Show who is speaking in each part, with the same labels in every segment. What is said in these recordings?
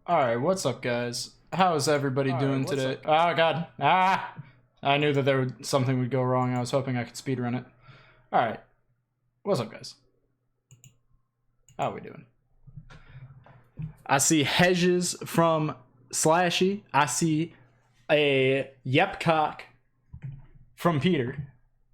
Speaker 1: All right, what's up, guys? How is everybody doing today? Oh god, I knew that something would go wrong. I was hoping I could speedrun it. All right, what's up, guys? How are we doing? I see Hedges from Slashy. I see a Yepcock from Peter.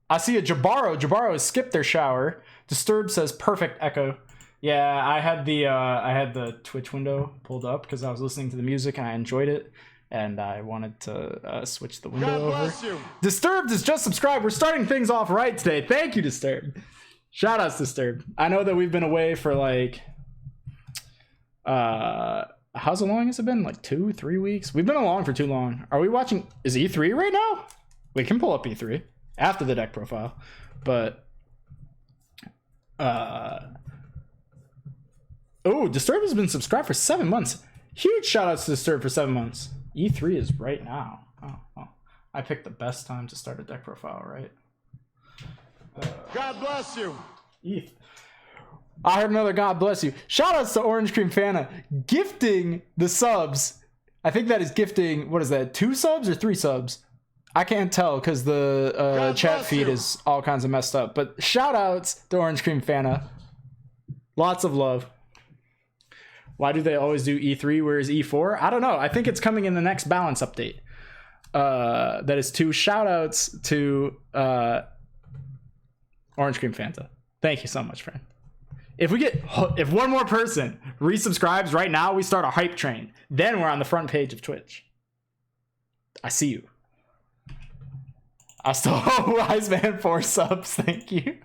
Speaker 1: I see a Jabaro. Jabaro has skipped their shower. Disturbed says perfect echo. Yeah, I had the Twitch window pulled up because I was listening to the music and I enjoyed it, and I wanted to switch the window over. Disturbed has just subscribed. We're starting things off right today. Thank you, Disturbed. Shout outs, Disturbed. I know that we've been away for like, how long has it been? Like 2-3 weeks? We've been along for too long. Are we watching? Is E3 right now? We can pull up E3 after the deck profile, but oh, Disturb has been subscribed for 7 months. Huge shout outs to Disturb for 7 months. E3 is right now. Oh. I picked the best time to start a deck profile, right?
Speaker 2: God bless you.
Speaker 1: ETH. I heard another God bless you. Shout outs to Orange Cream Fanta gifting the subs. I think that is gifting, what is that, 2 subs or 3 subs? I can't tell because the chat feed is all kinds of messed up. But shout outs to Orange Cream Fanta. Lots of love. Why do they always do E3 whereas E4? I don't know. I think it's coming in the next balance update. That is 2 shout outs to Orange Cream Fanta. Thank you so much, friend. If one more person resubscribes right now, we start a hype train. Then we're on the front page of Twitch. I see you. I still Wise Man 4 subs. Thank you.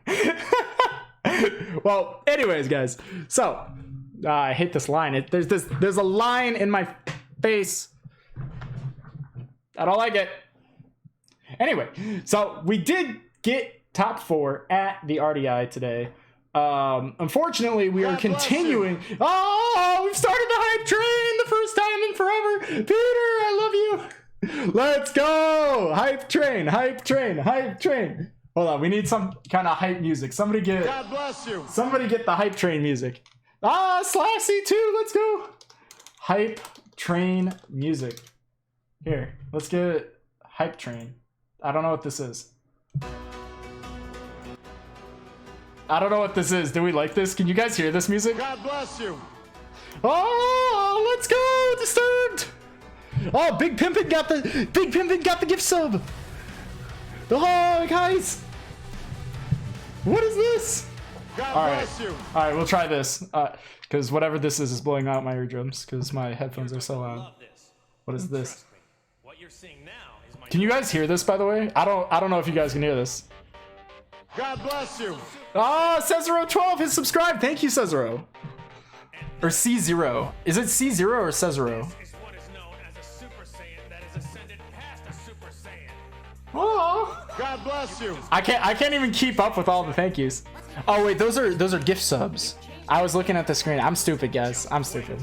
Speaker 1: Well, anyways, guys. So I hate this line. There's a line in my face. I don't like it. Anyway, so we did get top 4 at the RDI today. Unfortunately, we are continuing. Oh, we've started the hype train the first time in forever. Peter, I love you. Let's go! Hype train, hype train, hype train. Hold on, we need some kind of hype music. Somebody get.
Speaker 2: God bless you.
Speaker 1: Somebody get the hype train music. Slassy too. Let's go. Hype train music. Here, let's get hype train. I don't know what this is. I don't know what this is. Do we like this? Can you guys hear this music?
Speaker 2: God bless you.
Speaker 1: Oh, let's go! Disturbed. Oh, Big Pimpin got the gift sub. Oh, guys. What is this?
Speaker 2: God bless you.
Speaker 1: All right, we'll try this. Because whatever this is blowing out my eardrums because my headphones are so loud. What is this? Can you guys hear this, by the way? I don't know if you guys can hear this.
Speaker 2: God bless you.
Speaker 1: Cesaro12 has subscribed. Thank you, Cesaro. Or C0. Is it C0 or Cesaro? Oh.
Speaker 2: God bless you.
Speaker 1: I can't even keep up with all the thank yous. Oh wait, those are gift subs. I was looking at the screen. I'm stupid, guys. I'm stupid.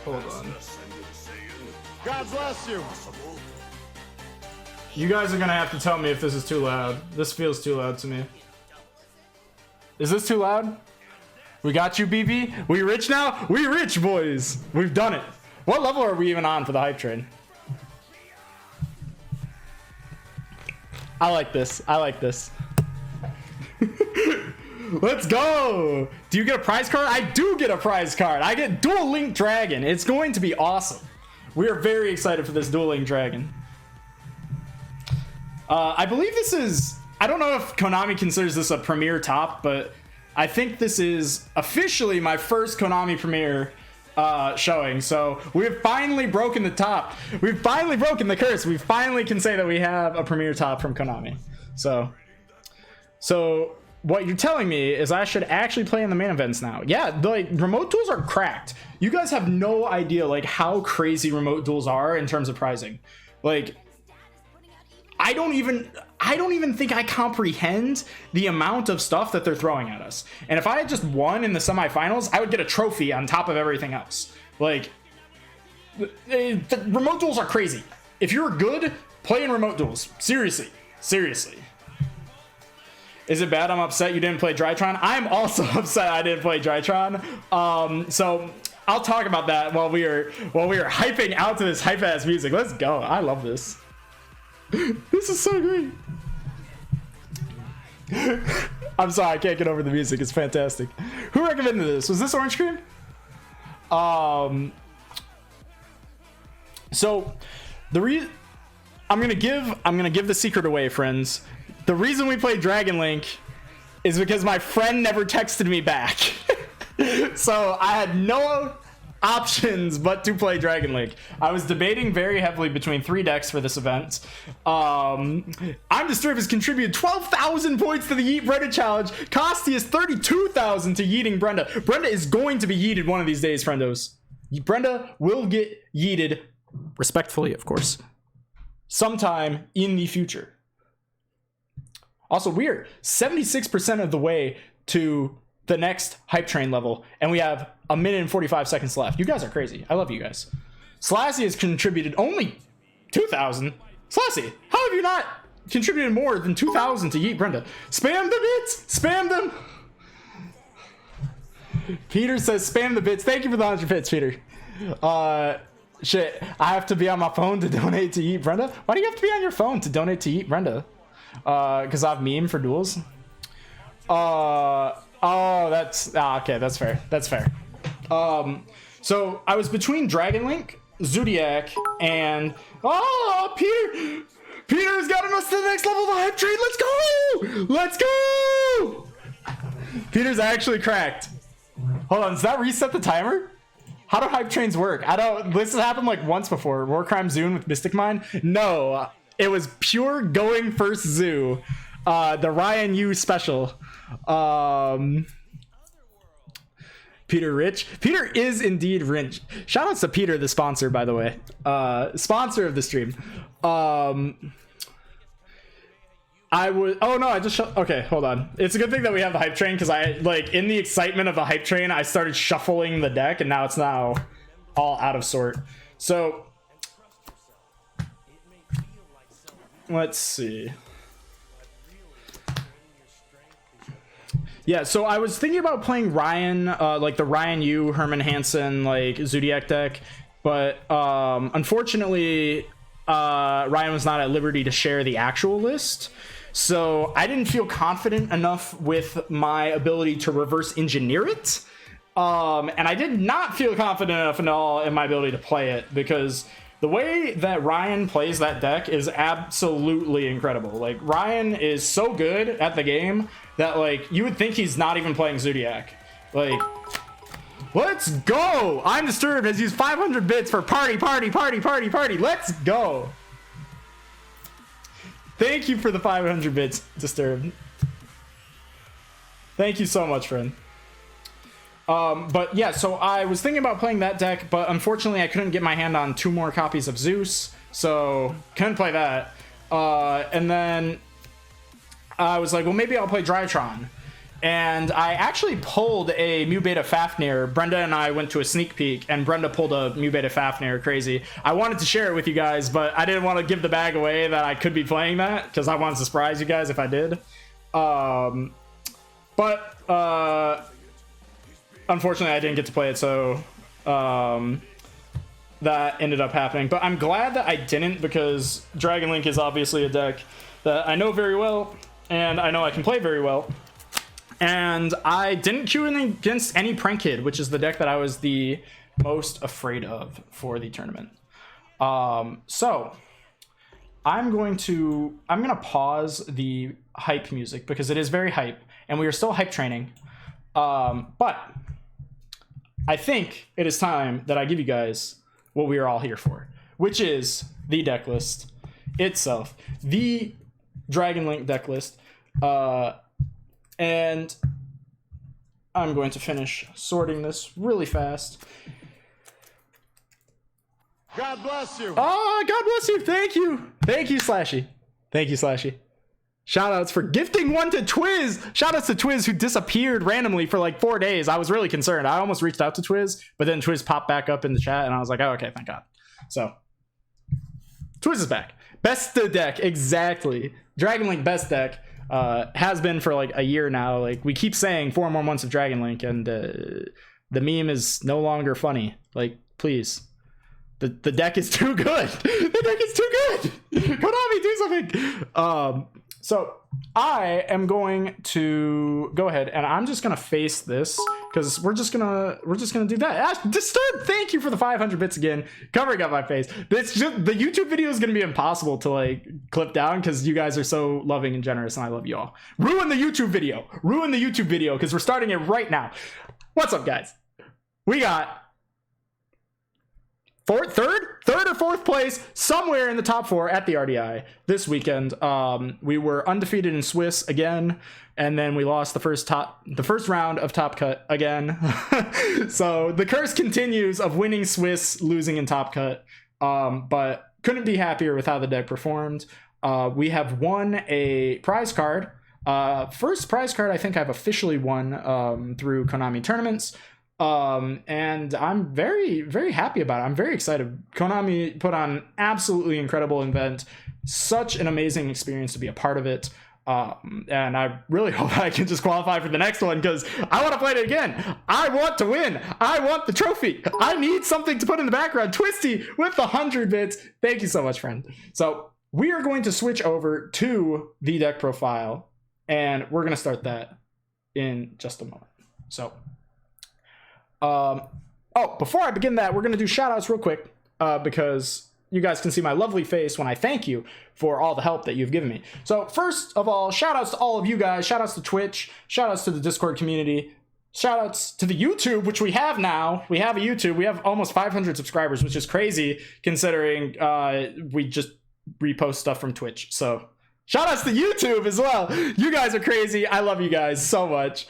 Speaker 1: Hold on.
Speaker 2: God bless you.
Speaker 1: You guys are gonna have to tell me if this is too loud. This feels too loud to me. Is this too loud? We got you, BB. We rich now? We rich, boys. We've done it. What level are we even on for the hype train? I like this. I like this. Let's go. Do you get a prize card? I do get a prize card. I get Dual Link Dragon. It's going to be awesome. We are very excited for this Dual Link Dragon. I believe this is... I don't know if Konami considers this a Premier Top, but I think this is officially my first Konami Premier showing. So we've finally broken the top. We've finally broken the curse. We finally can say that we have a Premier Top from Konami. So what you're telling me is I should actually play in the main events now. Yeah, like remote duels are cracked. You guys have no idea like how crazy remote duels are in terms of pricing. Like I don't even think I comprehend the amount of stuff that they're throwing at us. And if I had just won in the semifinals, I would get a trophy on top of everything else. Like, the remote duels are crazy. If you're good, play in remote duels. Seriously. Seriously. Is it bad I'm upset you didn't play Drytron? I'm also upset I didn't play Drytron. So I'll talk about that while we are hyping out to this hype ass music. Let's go. I love this. This is so great. I'm sorry, I can't get over the music. It's fantastic. Who recommended this? Was this Orange Cream? So I'm gonna give the secret away, friends. The reason we played Dragon Link is because my friend never texted me back. So I had no options but to play Dragon Link. I was debating very heavily between 3 decks for this event. I'm Disturbed has contributed 12,000 points to the Yeet Brenda challenge. Costi is 32,000 to yeeting Brenda. Brenda is going to be yeeted one of these days, friendos. Brenda will get yeeted, respectfully, of course, sometime in the future. Also, we're 76% of the way to the next hype train level, and we have 1 minute and 45 seconds left. You guys are crazy. I love you guys. Slassy has contributed only 2,000. Slassy, how have you not contributed more than 2,000 to Yeet Brenda? Spam the bits! Spam them! Peter says spam the bits. Thank you for the 100 bits, Peter. Shit, I have to be on my phone to donate to Yeet Brenda? Why do you have to be on your phone to donate to Yeet Brenda? Because I have meme for duels. Oh, that's okay. That's fair. That's fair. So I was between Dragon Link, Zodiac, and Peter's gotten us to the next level of the hype train. Let's go! Let's go! Peter's actually cracked. Hold on, does that reset the timer? How do hype trains work? This has happened like once before. Warcrime Zune with Mystic Mine? No, it was pure going first zoo. The Ryan Yu special. Peter Rich. Peter is indeed rich. Shout outs to Peter, the sponsor, by the way. Sponsor of the stream. Okay, hold on. It's a good thing that we have the hype train, because in the excitement of the hype train, I started shuffling the deck, and now it's all out of sort. So let's see. Yeah, so I was thinking about playing Ryan, like the Ryan Yu, Herman Hansen, like Zodiac deck, but unfortunately, Ryan was not at liberty to share the actual list, so I didn't feel confident enough with my ability to reverse engineer it, and I did not feel confident enough at all in my ability to play it, because the way that Ryan plays that deck is absolutely incredible. Like, Ryan is so good at the game that, like, you would think he's not even playing Zodiac. Like, let's go! I'm Disturbed has used 500 bits for party. Let's go! Thank you for the 500 bits, Disturbed. Thank you so much, friend. But yeah, so I was thinking about playing that deck, but unfortunately I couldn't get my hand on 2 more copies of Zeus, so couldn't play that. And then I was like, well, maybe I'll play Drytron. And I actually pulled a Mu Beta Fafnir. Brenda and I went to a sneak peek, and Brenda pulled a Mu Beta Fafnir. Crazy. I wanted to share it with you guys, but I didn't want to give the bag away that I could be playing that, because I wanted to surprise you guys if I did. Unfortunately, I didn't get to play it, so that ended up happening. But I'm glad that I didn't, because Dragon Link is obviously a deck that I know very well, and I know I can play very well. And I didn't queue in against any Prank Kid, which is the deck that I was the most afraid of for the tournament. So I'm gonna pause the hype music, because it is very hype, and we are still hype training. But I think it is time that I give you guys what we are all here for, which is the deck list itself, the Dragon Link deck list. And I'm going to finish sorting this really fast.
Speaker 2: God bless you.
Speaker 1: Oh, God bless you. Thank you. Thank you, Slashy. Thank you, Slashy. Shoutouts for gifting one to Twiz. Shoutouts to Twiz, who disappeared randomly for like 4 days. I was really concerned. I almost reached out to Twiz, but then Twiz popped back up in the chat, and I was like, oh, okay, thank God. So, Twiz is back. Best deck, exactly. Dragon Link best deck. Has been for like a year now. Like we keep saying 4 more months of Dragon Link, and the meme is no longer funny. Like, please. The deck is too good. The deck is too good. Konami, do something. So I am going to go ahead and I'm just gonna face this because we're just gonna do that. Ash Disturb, thank you for the 500 bits again, covering up my face. It's just the YouTube video is gonna be impossible to like clip down because you guys are so loving and generous, and I love you all. Ruin the YouTube video because we're starting it right now. What's up, guys? We got third or fourth place, somewhere in the top 4 at the RDI this weekend. We were undefeated in Swiss again, and then we lost the first round of Top Cut again. So the curse continues of winning Swiss, losing in Top Cut. But couldn't be happier with how the deck performed. We have won a prize card. First prize card I think I've officially won through Konami tournaments. And I'm very, very happy about it. I'm very excited. Konami put on an absolutely incredible event, such an amazing experience to be a part of it. And I really hope I can just qualify for the next one because I want to play it again. I want to win. I want the trophy. I need something to put in the background. Twisty with the 100 bits. Thank you so much, friend. So we are going to switch over to the deck profile, and we're going to start that in just a moment. So before I begin that, we're going to do shout outs real quick, because you guys can see my lovely face when I thank you for all the help that you've given me. So first of all, shout outs to all of you guys, shout outs to Twitch, shout outs to the Discord community, shout outs to the YouTube, which we have now. We have a YouTube. We have almost 500 subscribers, which is crazy considering, we just repost stuff from Twitch. So shout outs to YouTube as well. You guys are crazy. I love you guys so much.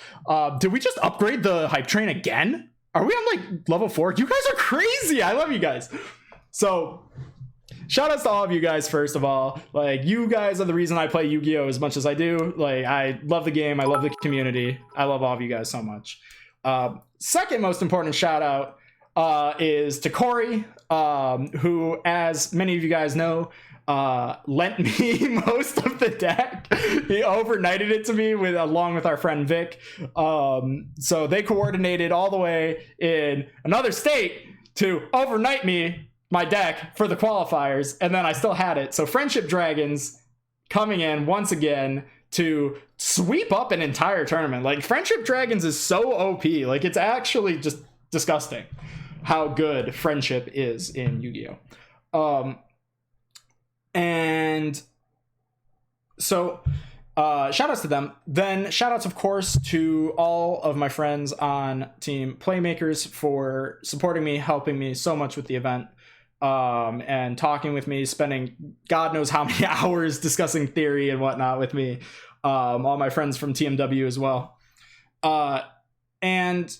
Speaker 1: Did we just upgrade the hype train again? Are we on like level 4? You guys are crazy. I love you guys. So shout outs to all of you guys. First of all, like, you guys are the reason I play Yu-Gi-Oh as much as I do. Like, I love the game. I love the community. I love all of you guys so much. Second most important shout out is to Corey, who, as many of you guys know, lent me most of the deck. He overnighted it to me along with our friend Vic. So they coordinated all the way in another state to overnight me my deck for the qualifiers, and then I still had it. So Friendship Dragons coming in once again to sweep up an entire tournament. Like, Friendship Dragons is so OP. Like, it's actually just disgusting how good Friendship is in Yu-Gi-Oh. And so shout outs to them. Then shout outs, of course, to all of my friends on Team Playmakers for supporting me, helping me so much with the event, and talking with me, spending God knows how many hours discussing theory and whatnot with me. All my friends from TMW as well. And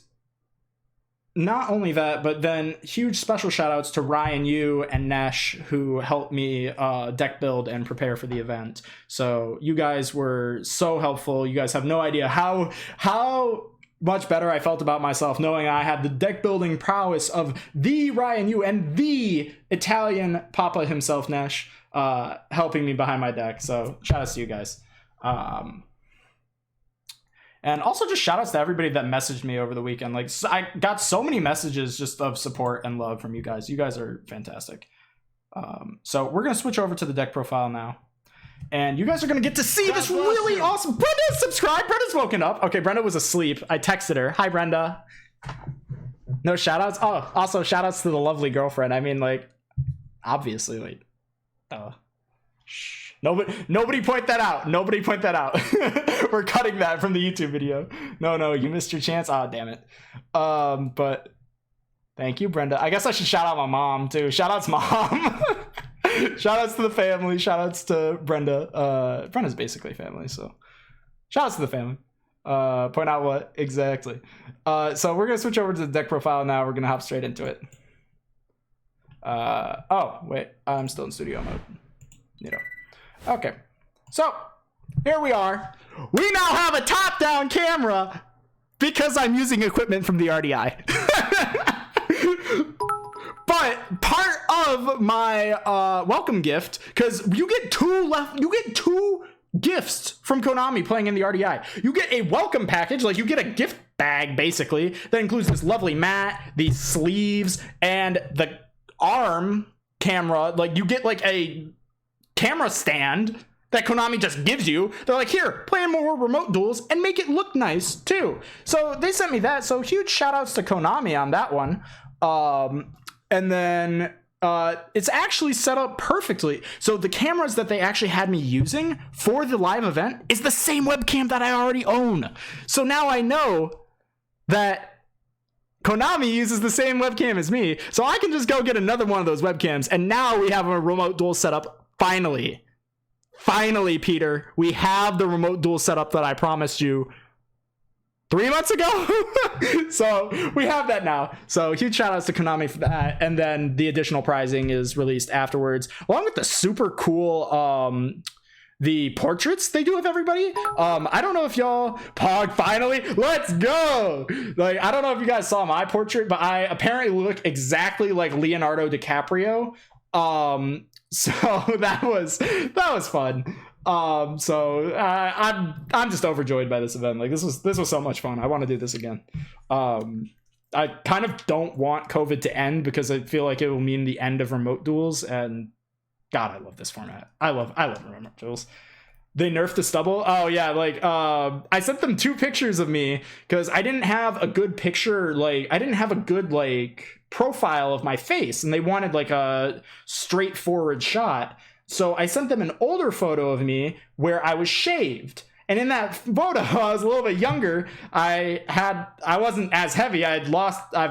Speaker 1: not only that, but then huge special shout outs to Ryan Yu and Nesh, who helped me deck build and prepare for the event. So you guys were so helpful. You guys have no idea how much better I felt about myself knowing I had the deck building prowess of the Ryan Yu and the Italian Papa himself, Nesh, helping me behind my deck. So shout outs to you guys. And also just shout outs to everybody that messaged me over the weekend. Like, I got so many messages just of support and love from you guys. You guys are fantastic. So we're going to switch over to the deck profile now. And you guys are going to get to see this really awesome... Brenda, subscribe! Brenda's woken up. Okay, Brenda was asleep. I texted her. Hi, Brenda. No shout outs? Oh, also shout outs to the lovely girlfriend. I mean, like, obviously, like... Shh. Nobody point that out. Nobody point that out. We're cutting that from the YouTube video. No, you missed your chance. Oh, damn it. But thank you, Brenda. I guess I should shout out my mom too. Shout outs, mom. Shout outs to the family. Shout outs to Brenda. Brenda's basically family, so shout outs to the family. Point out what exactly. So we're gonna switch over to the deck profile now. We're gonna hop straight into it. Oh wait, I'm still in studio mode. You know. Okay, so here we are. We now have a top-down camera because I'm using equipment from the RDI. But part of my welcome gift, because you get two gifts from Konami playing in the RDI. You get a welcome package, like you get a gift bag basically that includes this lovely mat, these sleeves, and the arm camera. Like you get like a camera stand that Konami just gives you. They're like, here, play more remote duels and make it look nice too. So they sent me that. So huge shout outs to Konami on that one. And then it's actually set up perfectly. So the cameras that they actually had me using for the live event is the same webcam that I already own. So now I know that Konami uses the same webcam as me. So I can just go get another one of those webcams. And now we have a remote duel set up. Finally, Peter, we have the remote duel setup that I promised you 3 months ago. So we have that now. So huge shout outs to Konami for that. And then the additional prizing is released afterwards, along with the super cool the portraits they do of everybody. I don't know if y'all Pog, finally, let's go. Like, I don't know if you guys saw my portrait, but I apparently look exactly like Leonardo DiCaprio. So that was fun. So I'm just overjoyed by this event. Like this was so much fun. I want to do this again. I kind of don't want COVID to end because I feel like it will mean the end of remote duels. And God, I love this format. I love remote duels. They nerfed the stubble. Oh yeah, like I sent them 2 pictures of me because I didn't have a good picture. Like I didn't have a good like profile of my face, and they wanted like a straightforward shot. So I sent them an older photo of me where I was shaved. And in that photo, I was a little bit younger. I wasn't as heavy. I've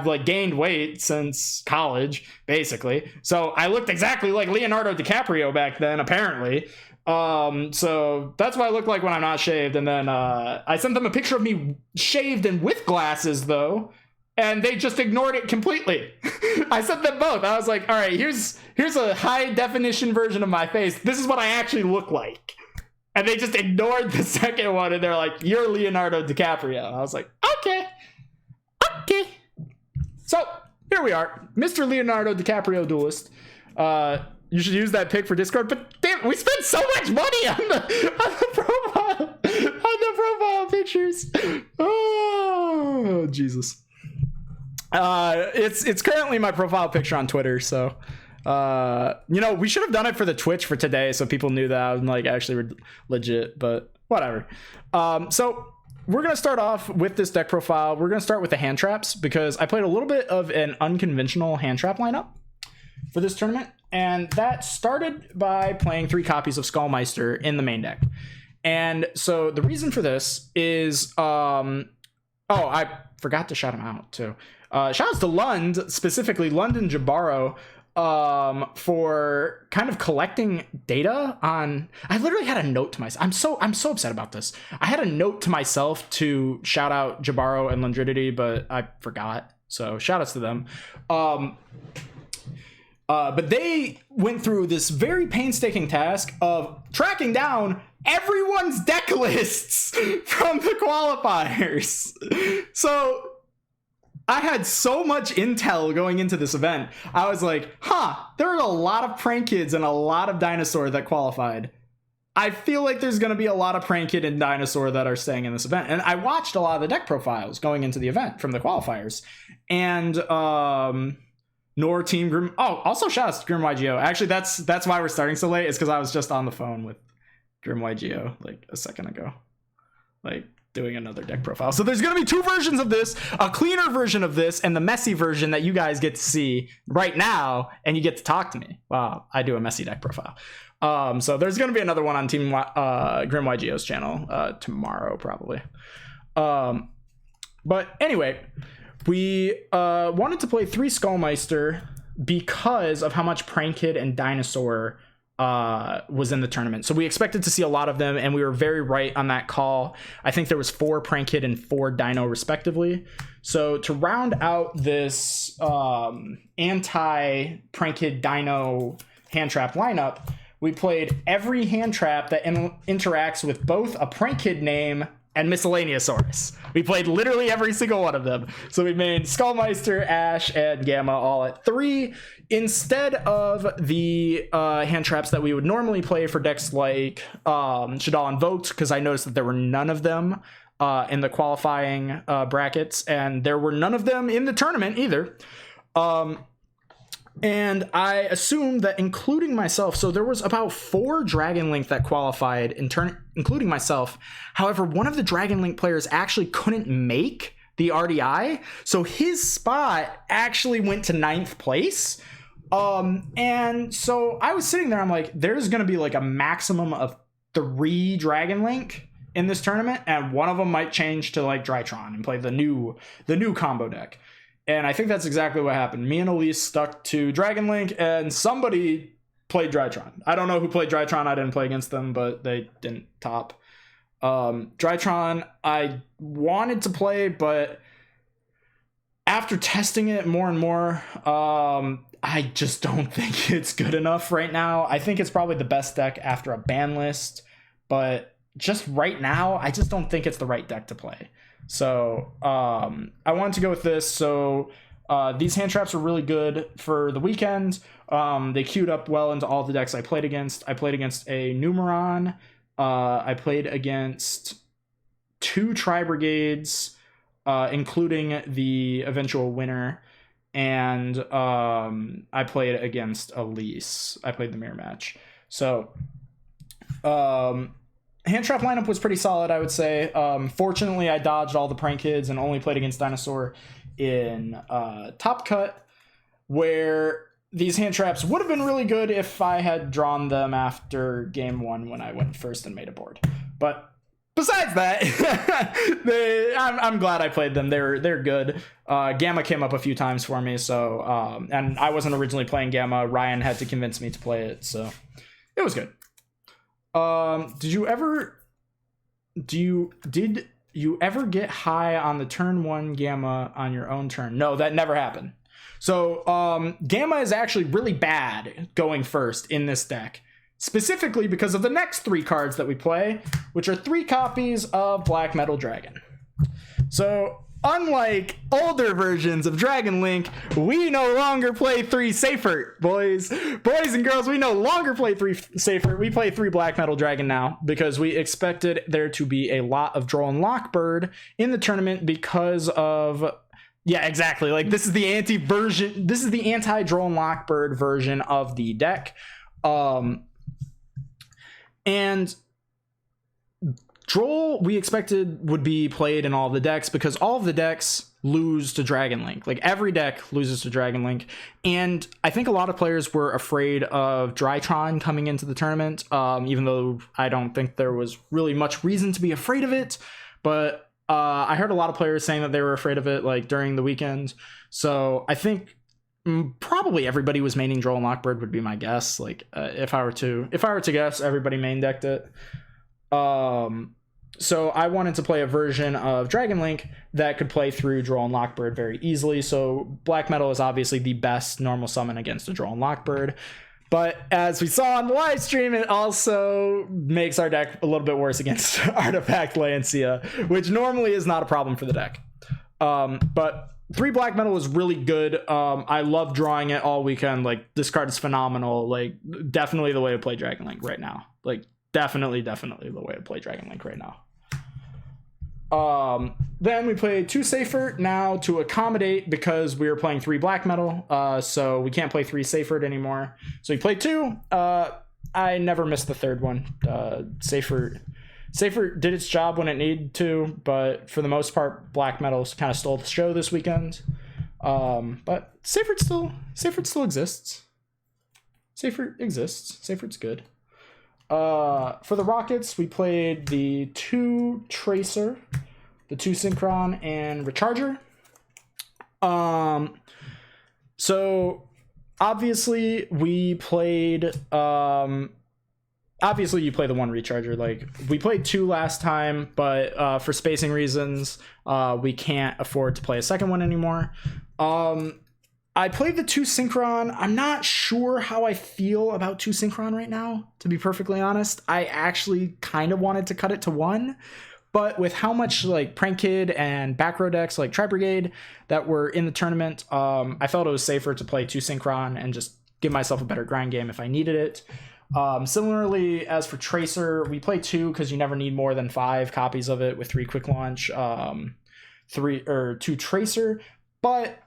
Speaker 1: like gained weight since college, basically. So I looked exactly like Leonardo DiCaprio back then, apparently. So that's what I look like when I'm not shaved. And then I sent them a picture of me shaved and with glasses, though. And they just ignored it completely. I sent them both. I was like, all right, here's a high definition version of my face. This is what I actually look like. And they just ignored the second one, and they're like, you're Leonardo DiCaprio. I was like, okay. So here we are, Mr. Leonardo DiCaprio duelist. You should use that pic for Discord, but damn, we spent so much money on the profile pictures. Oh, Jesus. It's currently my profile picture on Twitter, so we should have done it for the Twitch for today so people knew that I was like actually legit, but whatever. So we're gonna start off with this deck profile. We're gonna start with the hand traps because I played a little bit of an unconventional hand trap lineup for this tournament, and that started by playing 3 copies of Skullmeister in the main deck. And so the reason for this is I forgot to shout him out too. Shout outs to Lund, specifically London Jabaro, for kind of collecting data on. I literally had a note to myself. I'm so upset about this. I had a note to myself to shout out Jabaro and Lundridity, but I forgot. So shout outs to them. But they went through this very painstaking task of tracking down everyone's deck lists from the qualifiers. So I had so much intel going into this event. I was like, there are a lot of Prank Kids and a lot of Dinosaur that qualified. I feel like there's going to be a lot of Prank Kid and Dinosaur that are staying in this event. And I watched a lot of the deck profiles going into the event from the qualifiers. And Nor Team Grim. Oh, also shout out to Grim YGO. Actually, that's why we're starting so late, is because I was just on the phone with Grim YGO like a second ago. Like, doing another deck profile. So there's going to be 2 versions of this, a cleaner version of this and the messy version that you guys get to see right now, and you get to talk to me. Wow, I do a messy deck profile. So there's going to be another one on Team Grim YGO's channel tomorrow, probably. But anyway, we wanted to play 3 Skullmeister because of how much Prank Kid and Dinosaur was in the tournament. So we expected to see a lot of them, and we were very right on that call. I think there was 4 Prank Kid and 4 Dino respectively. So to round out this anti Prank Kid Dino hand trap lineup, we played every hand trap that interacts with both a Prank Kid name and Miscellaneousaurus. We played literally every single one of them. So we made Skullmeister, Ash, and Gamma all at 3 instead of the hand traps that we would normally play for decks like Shaddoll Invoked, because I noticed that there were none of them in the qualifying brackets, and there were none of them in the tournament either. And I assumed that, including myself, so there was about 4 Dragon Link that qualified including myself. However, one of the Dragon Link players actually couldn't make the RDI, so his spot actually went to 9th place. And so I was sitting there, I'm like, there's gonna be like a maximum of 3 Dragon Link in this tournament, and one of them might change to like Drytron and play the new combo deck. And I think that's exactly what happened. Me and Elise stuck to Dragon Link, and somebody played Drytron. I don't know who played Drytron. I didn't play against them, but they didn't top. Drytron, I wanted to play, but after testing it more and more, I just don't think it's good enough right now. I think it's probably the best deck after a ban list, but just right now, I just don't think it's the right deck to play. So I wanted to go with this. So these hand traps were really good for the weekend. They queued up well into all the decks I played against. I played against a Numeron. I played against 2 Tri-Brigades, including the eventual winner. And I played against Elise. I played the mirror match. So hand trap lineup was pretty solid, I would say. Fortunately, I dodged all the prank kids and only played against Dinosaur in Top Cut, where these hand traps would have been really good if I had drawn them after game 1 when I went first and made a board. But besides that, I'm glad I played them. They're good. Gamma came up a few times for me, so and I wasn't originally playing Gamma. Ryan had to convince me to play it, so it was good. Did you ever get high on the turn 1 Gamma on your own turn? No, that never happened. So Gamma is actually really bad going first in this deck, specifically because of the next 3 cards that we play, which are 3 copies of Black Metal Dragon. So unlike older versions of Dragon Link, we no longer play 3 Seifert, boys and girls. We no longer play 3 Seifert. We play 3 Black Metal Dragon now because we expected there to be a lot of Droll and Lockbird in the tournament because of, yeah, exactly. Like this is the anti-Droll and Lockbird version of the deck. And Droll, we expected, would be played in all of the decks because all of the decks lose to Dragon Link. Like every deck loses to Dragon Link. And I think a lot of players were afraid of Drytron coming into the tournament, even though I don't think there was really much reason to be afraid of it. But I heard a lot of players saying that they were afraid of it like during the weekend. So I think probably everybody was maining Droll and Lockbird would be my guess. Like if I were to guess, everybody main decked it. So I wanted to play a version of Dragon Link that could play through Droll and Lockbird very easily. So Black Metal is obviously the best normal summon against a Droll and Lockbird. But as we saw on the live stream, it also makes our deck a little bit worse against Artifact Lancia, which normally is not a problem for the deck. But 3 Black Metal was really good. I love drawing it all weekend. Like this card is phenomenal. Like definitely the way to play Dragon Link right now. Like definitely the way to play Dragon Link right now. Then we played 2 Seifert now to accommodate because we were playing 3 Black Metal. So we can't play 3 Seifert anymore. So we played 2. I never missed the 3rd one. Seifert did its job when it needed to, but for the most part, Black Metal kind of stole the show this weekend. But Seifert still exists. Seifert exists. Seifert's good. For the Rockets, we played the 2 Tracer, the 2 Synchron, and Recharger. So obviously we played obviously you play the 1 Recharger. Like we played 2 last time, but for spacing reasons we can't afford to play a second one anymore. I played the 2 Synchron. I'm not sure how I feel about 2 Synchron right now, to be perfectly honest. I actually kind of wanted to cut it to 1, But with how much like Prank Kid and back row decks like Tri Brigade that were in the tournament, I felt it was safer to play 2 Synchron and just give myself a better grind game if I needed it. Similarly, as for Tracer, we play 2 because you never need more than 5 copies of it with 3 quick launch, 2 Tracer. But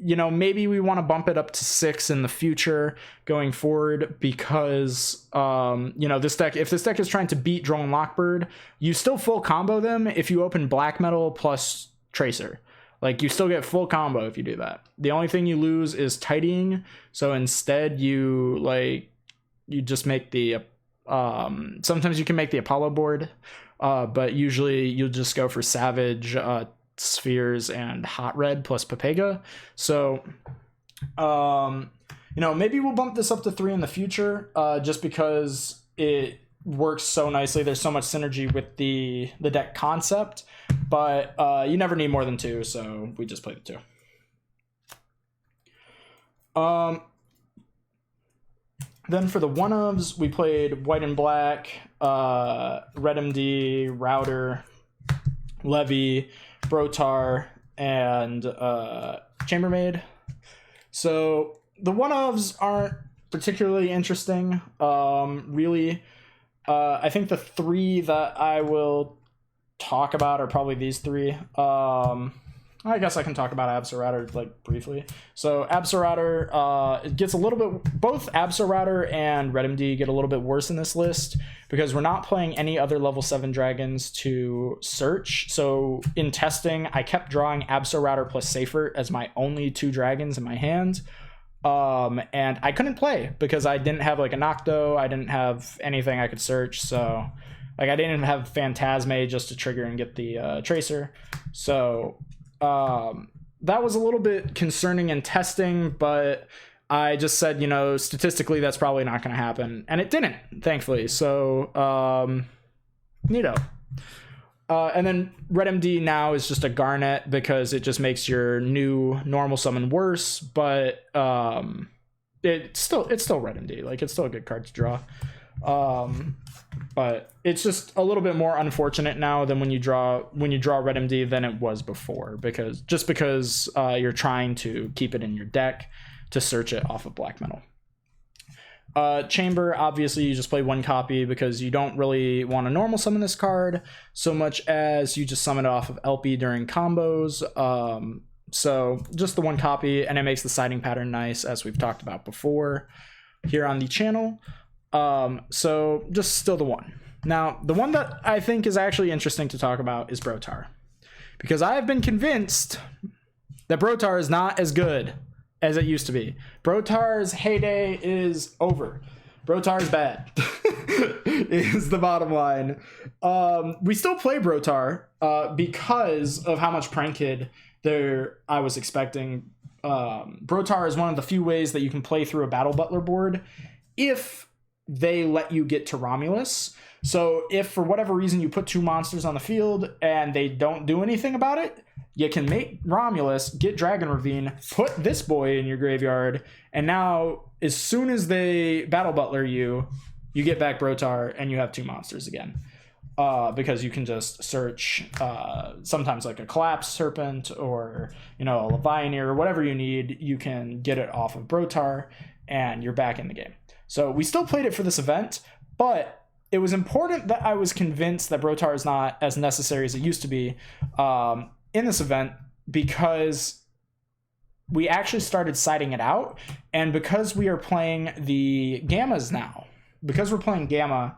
Speaker 1: you know, maybe we want to bump it up to 6 in the future going forward because, you know, this deck, if this deck is trying to beat Drone Lockbird, you still full combo them if you open Black Metal plus Tracer. Like, you still get full combo if you do that. The only thing you lose is tidying. So instead, you just make the, sometimes you can make the Apollo board, but usually you'll just go for Savage, Spheres, and Hot Red plus Pepega. So you know, maybe we'll bump this up to 3 in the future, just because it works so nicely. There's so much synergy with the deck concept, but you never need more than 2, so we just play the 2. Then for the one-ofs, we played White and Black, Red MD, Router, Levy, Brotar, and Chambermaid. So the one-ofs aren't particularly interesting, really. I think the 3 that I will talk about are probably these 3. I guess I can talk about Absorator like briefly. So Absorator, it gets a little bit, both Absorator and Red MD get a little bit worse in this list because we're not playing any other level 7 dragons to search. So in testing, I kept drawing Absorator plus Safer as my only 2 dragons in my hand. And I couldn't play because I didn't have like a Nocto, I didn't have anything I could search. So like I didn't even have Phantasme just to trigger and get the Tracer. So that was a little bit concerning in testing, but I just said, you know, statistically that's probably not going to happen, and it didn't, thankfully. So neato. And then Red MD now is just a Garnet because it just makes your new normal summon worse, but it's still Red MD. Like, it's still a good card to draw. But it's just a little bit more unfortunate now than when you draw Red MD than it was before, because you're trying to keep it in your deck to search it off of Black Metal. Chamber, obviously you just play 1 copy because you don't really want to normal summon this card so much as you just summon it off of LP during combos. So just the 1 copy, and it makes the siding pattern nice, as we've talked about before here on the channel. So just still the 1. Now, the one that I think is actually interesting to talk about is Brotar, because I have been convinced that Brotar is not as good as it used to be. Brotar's heyday is over. Brotar is bad is the bottom line. We still play Brotar because of how much Prank Kid there I was expecting. Brotar is one of the few ways that you can play through a Battle Butler board if they let you get to Romulus. So if for whatever reason you put 2 monsters on the field and they don't do anything about it, you can make Romulus, get Dragon Ravine, put this boy in your graveyard, and now as soon as they Battle Butler you get back Brotar and you have 2 monsters again. Because you can just search sometimes like a Collapse Serpent or, you know, a Levianeer or whatever you need, you can get it off of Brotar and you're back in the game. So we still played it for this event, but it was important that I was convinced that Brotar is not as necessary as it used to be in this event, because we actually started siding it out, and because we are playing the Gammas now, because we're playing Gamma,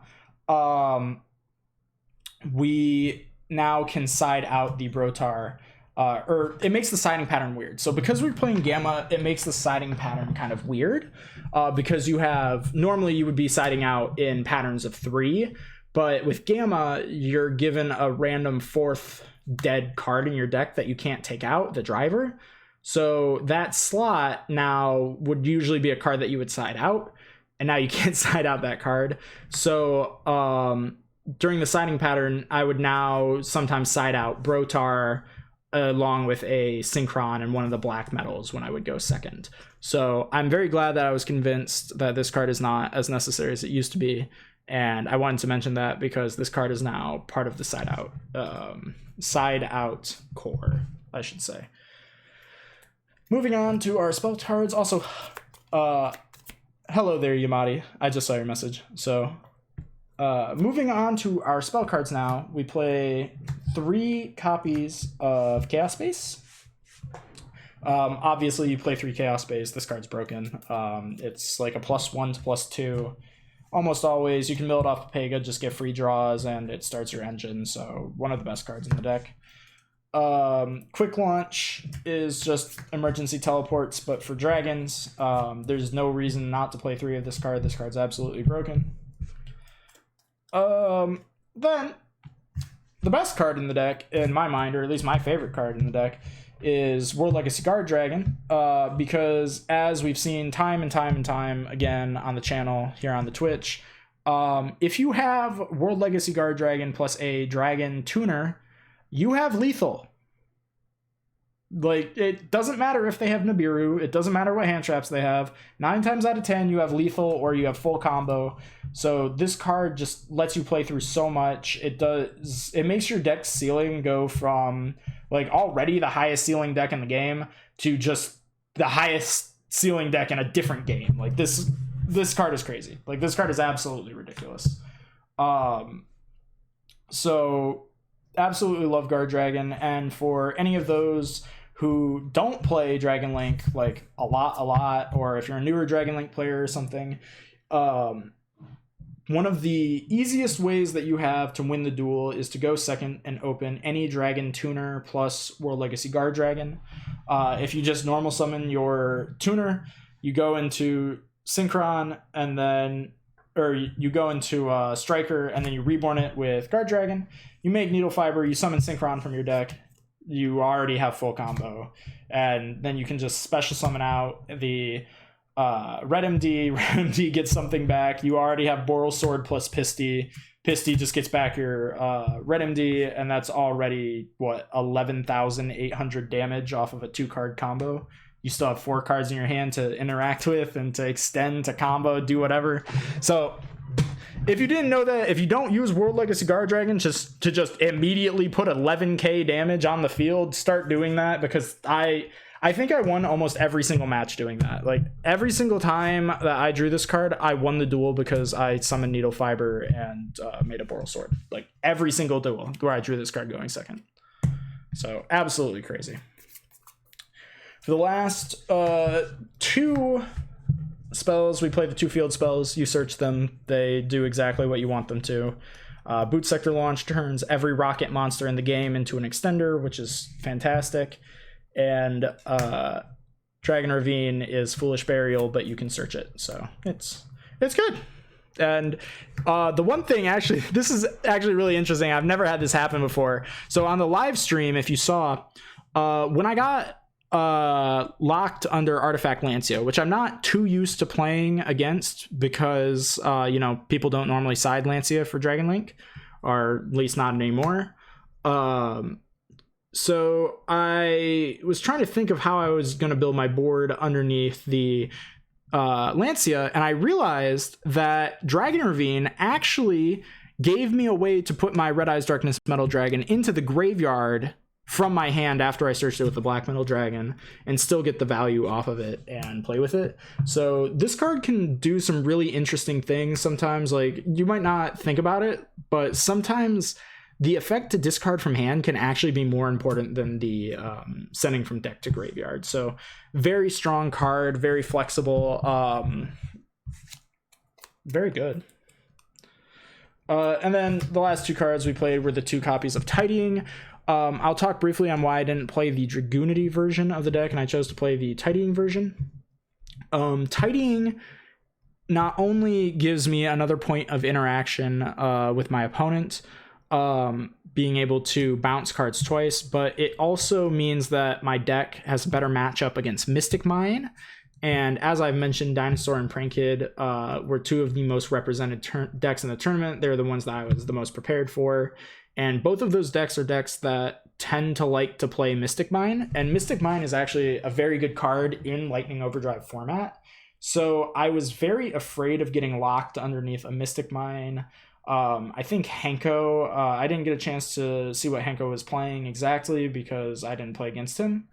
Speaker 1: we now can side out the Brotar, or it makes the siding pattern weird. So because we're playing Gamma, it makes the siding pattern kind of weird, because you have, normally you would be siding out in patterns of 3, but with Gamma, you're given a random 4th dead card in your deck that you can't take out, the driver. So that slot now would usually be a card that you would side out, and now you can't side out that card. So during the siding pattern, I would now sometimes side out Brotar along with a Synchron and one of the black metals when I would go second. So I'm very glad that I was convinced that this card is not as necessary as it used to be, And I wanted to mention that because this card is now part of the side out core, I should say. Moving on to our spell cards. Also, hello there, Yamati. I just saw your message. So, moving on to our spell cards now, we play 3 copies of Chaos Space. Obviously, you play 3 Chaos Space. This card's broken. It's like a +1 to +2. Almost always, you can mill it off Pega, just get free draws, and it starts your engine. So, one of the best cards in the deck. Quick Launch is just emergency teleports, but for dragons. There's no reason not to play 3 of this card. This card's absolutely broken. Then the best card in the deck, in my mind, or at least my favorite card in the deck, is World Legacy Guard Dragon, because as we've seen time and time again on the channel here on the Twitch, if you have World Legacy Guard Dragon plus a Dragon Tuner, you have lethal. Like, it doesn't matter if they have Nibiru, it doesn't matter what hand traps they have. 9 times out of 10, you have lethal or you have full combo. So this card just lets you play through so much. It makes your deck ceiling go from like already the highest ceiling deck in the game to just the highest ceiling deck in a different game. Like this card is crazy. Like this card is absolutely ridiculous. So absolutely love Guard Dragon. And for any of those who don't play Dragon Link like a lot, or if you're a newer Dragon Link player or something, one of the easiest ways that you have to win the duel is to go second and open any Dragon Tuner plus World Legacy Guard Dragon. If you just normal summon your Tuner, you go into Synchron, and then, or you go into Striker, and then you reborn it with Guard Dragon. You make Needle Fiber, you summon Synchron from your deck, you already have full combo, and then you can just special summon out the Red MD gets something back, you already have Boral Sword plus Pisty just gets back your Red MD, and that's already, 11,800 damage off of a 2-card combo. You still have 4 cards in your hand to interact with and to extend, to combo, do whatever. So if you didn't know that, if you don't use World Legacy Guard Dragon just immediately put 11k damage on the field, start doing that, because I think I won almost every single match doing that. Like every single time that I drew this card, I won the duel because I summoned Needle Fiber and made a Boral Sword. Like every single duel where I drew this card going second. So absolutely crazy. For the last 2 spells, we play the 2 field spells. You search them. They do exactly what you want them to. Boot Sector Launch turns every rocket monster in the game into an extender, which is fantastic. And Dragon Ravine is Foolish Burial, but you can search it. So it's good. And the one thing, actually, this is actually really interesting. I've never had this happen before. So on the live stream, if you saw, when I got locked under Artifact Lancia, which I'm not too used to playing against because people don't normally side Lancia for Dragon Link, or at least not anymore. So I was trying to think of how I was going to build my board underneath the Lancia, and I realized that Dragon Ravine actually gave me a way to put my Red Eyes Darkness Metal Dragon into the graveyard from my hand after I searched it with the Black Metal Dragon, and still get the value off of it and play with it. So this card can do some really interesting things sometimes. Like, you might not think about it, but sometimes the effect to discard from hand can actually be more important than the sending from deck to graveyard. So very strong card, very flexible, very good. And then the last 2 cards we played were the 2 copies of Tidying. I'll talk briefly on why I didn't play the Dragoonity version of the deck, and I chose to play the Tidying version. Tidying not only gives me another point of interaction with my opponent, being able to bounce cards twice, but it also means that my deck has a better matchup against Mystic Mine. And as I've mentioned, Dinosaur and Prank Kid were 2 of the most represented decks in the tournament. They're the ones that I was the most prepared for. And both of those decks are decks that tend to like to play Mystic Mine. And Mystic Mine is actually a very good card in Lightning Overdrive format, So I was very afraid of getting locked underneath a Mystic Mine. I think Hanko, I didn't get a chance to see what Hanko was playing exactly because I didn't play against him.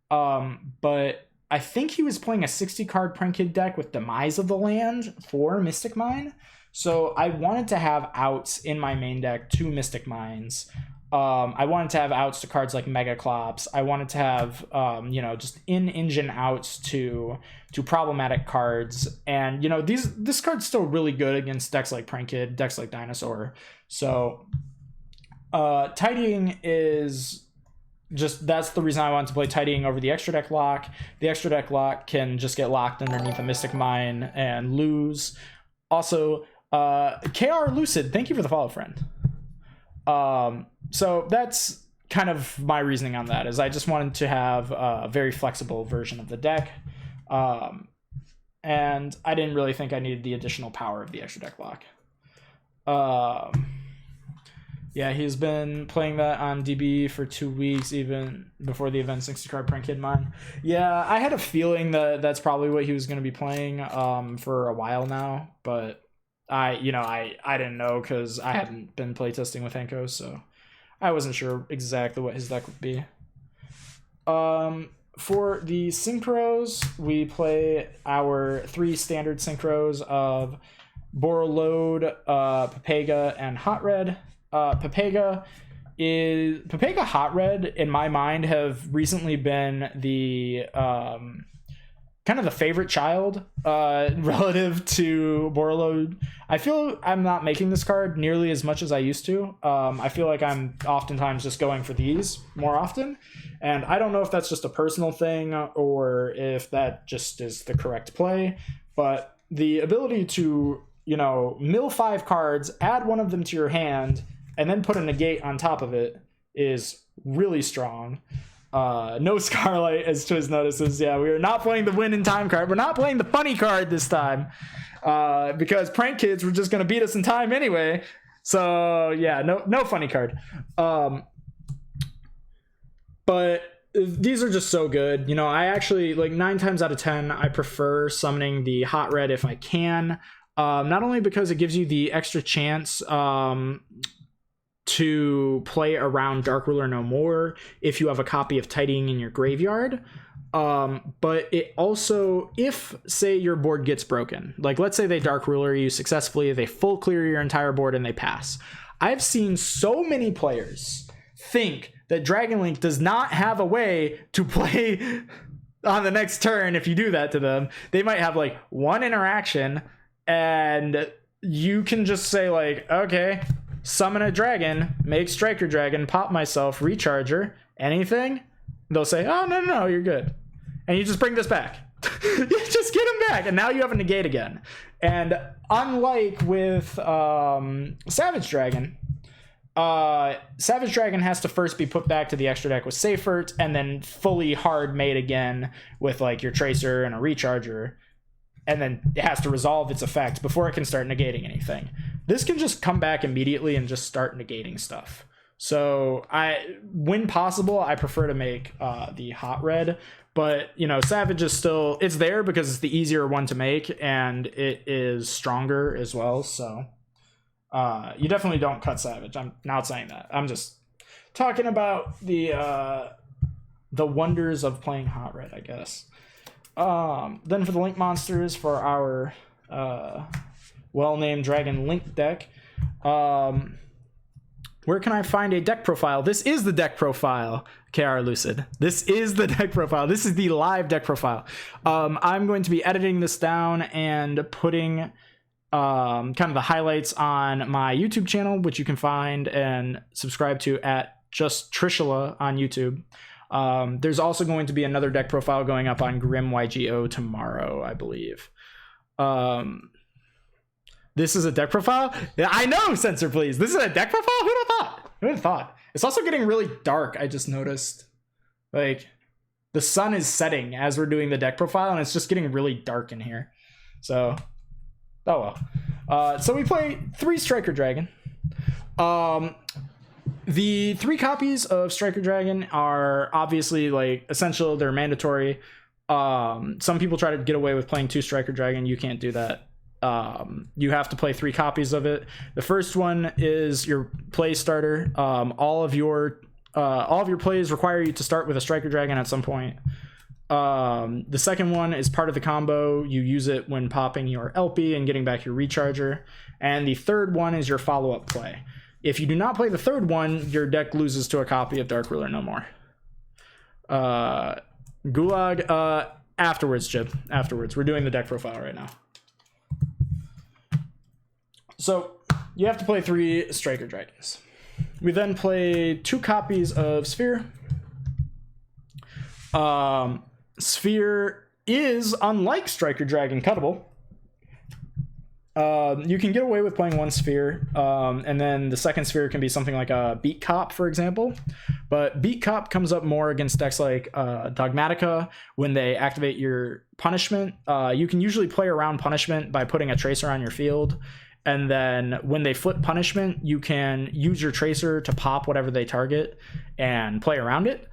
Speaker 1: But I think he was playing a 60 card Prankid deck with Demise of the Land for Mystic Mine. So I wanted to have outs in my main deck to Mystic Mines. I wanted to have outs to cards like Mega Clops. I wanted to have, just in-engine outs to problematic cards. And, this card's still really good against decks like Prankid, decks like Dinosaur. So Tidying is just, that's the reason I wanted to play Tidying over the Extra Deck Lock. The Extra Deck Lock can just get locked underneath a Mystic Mine and lose. Also, KR Lucid, thank you for the follow, friend. So that's kind of my reasoning on that, is I just wanted to have a very flexible version of the deck. And I didn't really think I needed the additional power of the Extra Deck Lock. Yeah, he's been playing that on DB for 2 weeks, even before the event 60 card Prankid Mine. Yeah, I had a feeling that that's probably what he was going to be playing for a while now, but I didn't know because I hadn't been playtesting with Hanko, so I wasn't sure exactly what his deck would be. For the synchros, we play our 3 standard synchros of Borreload, Pepega, and Hot Red. Pepega Hot Red, in my mind, have recently been the kind of the favorite child relative to Borreload. I feel I'm not making this card nearly as much as I used to. I feel like I'm oftentimes just going for these more often, and I don't know if that's just a personal thing or if that just is the correct play, but the ability to, mill 5 cards, add one of them to your hand, and then put a negate on top of it is really strong. No Scarlight, as Twiz notices. Yeah, we are not playing the win in time card. We're not playing the funny card this time because Prank Kids were just going to beat us in time anyway. So yeah, no funny card. But these are just so good. I actually, 9 times out of 10, I prefer summoning the Hot Red if I can. Not only because it gives you the extra chance to play around Dark Ruler No More if you have a copy of Tidying in your graveyard, but it also, if say your board gets broken, let's say they Dark Ruler you successfully, they full clear your entire board and they pass. I've seen so many players think that Dragon Link does not have a way to play on the next turn. If you do that to them, they might have one interaction and you can just say okay, summon a dragon, make Striker Dragon, pop myself, recharger, anything? They'll say, oh, no, you're good. And you just bring this back. You just get him back, and now you have a negate again. And unlike with Savage Dragon has to first be put back to the extra deck with Seifert, and then fully hard made again with your Tracer and a recharger. And then it has to resolve its effect before it can start negating anything. This can just come back immediately and just start negating stuff. So when possible, I prefer to make the Hot Red. But, Savage is still, it's there because it's the easier one to make, and it is stronger as well. So you definitely don't cut Savage. I'm not saying that. I'm just talking about the wonders of playing Hot Red, I guess. Then for the Link monsters, for our well-named Dragon Link deck, where can I find a deck profile? This is the deck profile, KR Lucid. This is the deck profile. This is the live deck profile. I'm going to be editing this down and putting kind of the highlights on my YouTube channel, which you can find and subscribe to at Just Trishula on YouTube. There's also going to be another deck profile going up on Grim YGO tomorrow, I believe. This is a deck profile? I know, Censor Please. This is a deck profile? Who'd have thought? Who'd have thought? It's also getting really dark, I just noticed. The sun is setting as we're doing the deck profile, and it's just getting really dark in here. So, oh well. So we play 3 Striker Dragon. The 3 copies of Striker Dragon are obviously essential. They're mandatory. Some people try to get away with playing 2 Striker Dragon. You can't do that. You have to play 3 copies of it. The first one is your play starter. All of your plays require you to start with a Striker Dragon at some point. The second one is part of the combo. You use it when popping your LP and getting back your recharger. And the third one is your follow-up play. If you do not play the third one, your deck loses to a copy of Dark Ruler No More. Gulag, afterwards, Jib. Afterwards. We're doing the deck profile right now. So, you have to play 3 Striker Dragons. We then play 2 copies of Sphere. Sphere is, unlike Striker Dragon, cuttable. You can get away with playing 1 Sphere, and then the second Sphere can be something like a Beat Cop, for example. But Beat Cop comes up more against decks like Dogmatica when they activate your punishment. You can usually play around punishment by putting a Tracer on your field, and then when they flip punishment, you can use your Tracer to pop whatever they target and play around it.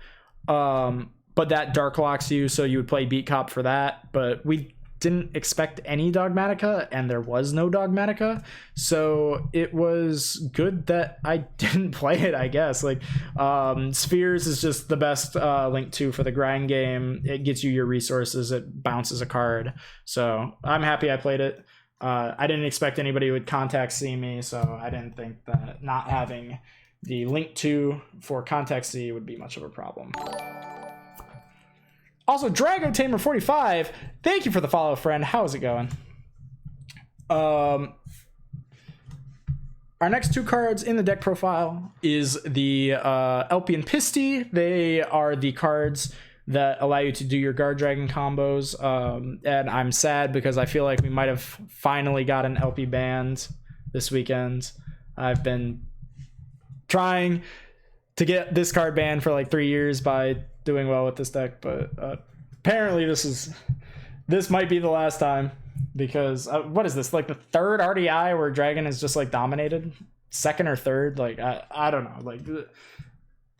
Speaker 1: But that dark locks you, so you would play Beat Cop for that. But we didn't expect any Dogmatica, and there was no Dogmatica, so it was good that I didn't play it, I guess. Like, Spheres is just the best Link 2 for the grind game. It gets you your resources, it bounces a card, so I'm happy I played it. I didn't expect anybody would contact see me, so I didn't think that not having the Link 2 for Contact C would be much of a problem. Also, Drago Tamer 45, thank you for the follow, friend. How is it going? Our next 2 cards in the deck profile is the Elpian Pisty. They are the cards that allow you to do your Guard Dragon combos. And I'm sad because I feel like we might have finally got an LP banned this weekend. I've been trying to get this card banned for like 3 years by doing well with this deck, but apparently this might be the last time, because what is this, like the 3rd RDI where Dragon is just like dominated? 2nd or 3rd? Like I don't know, like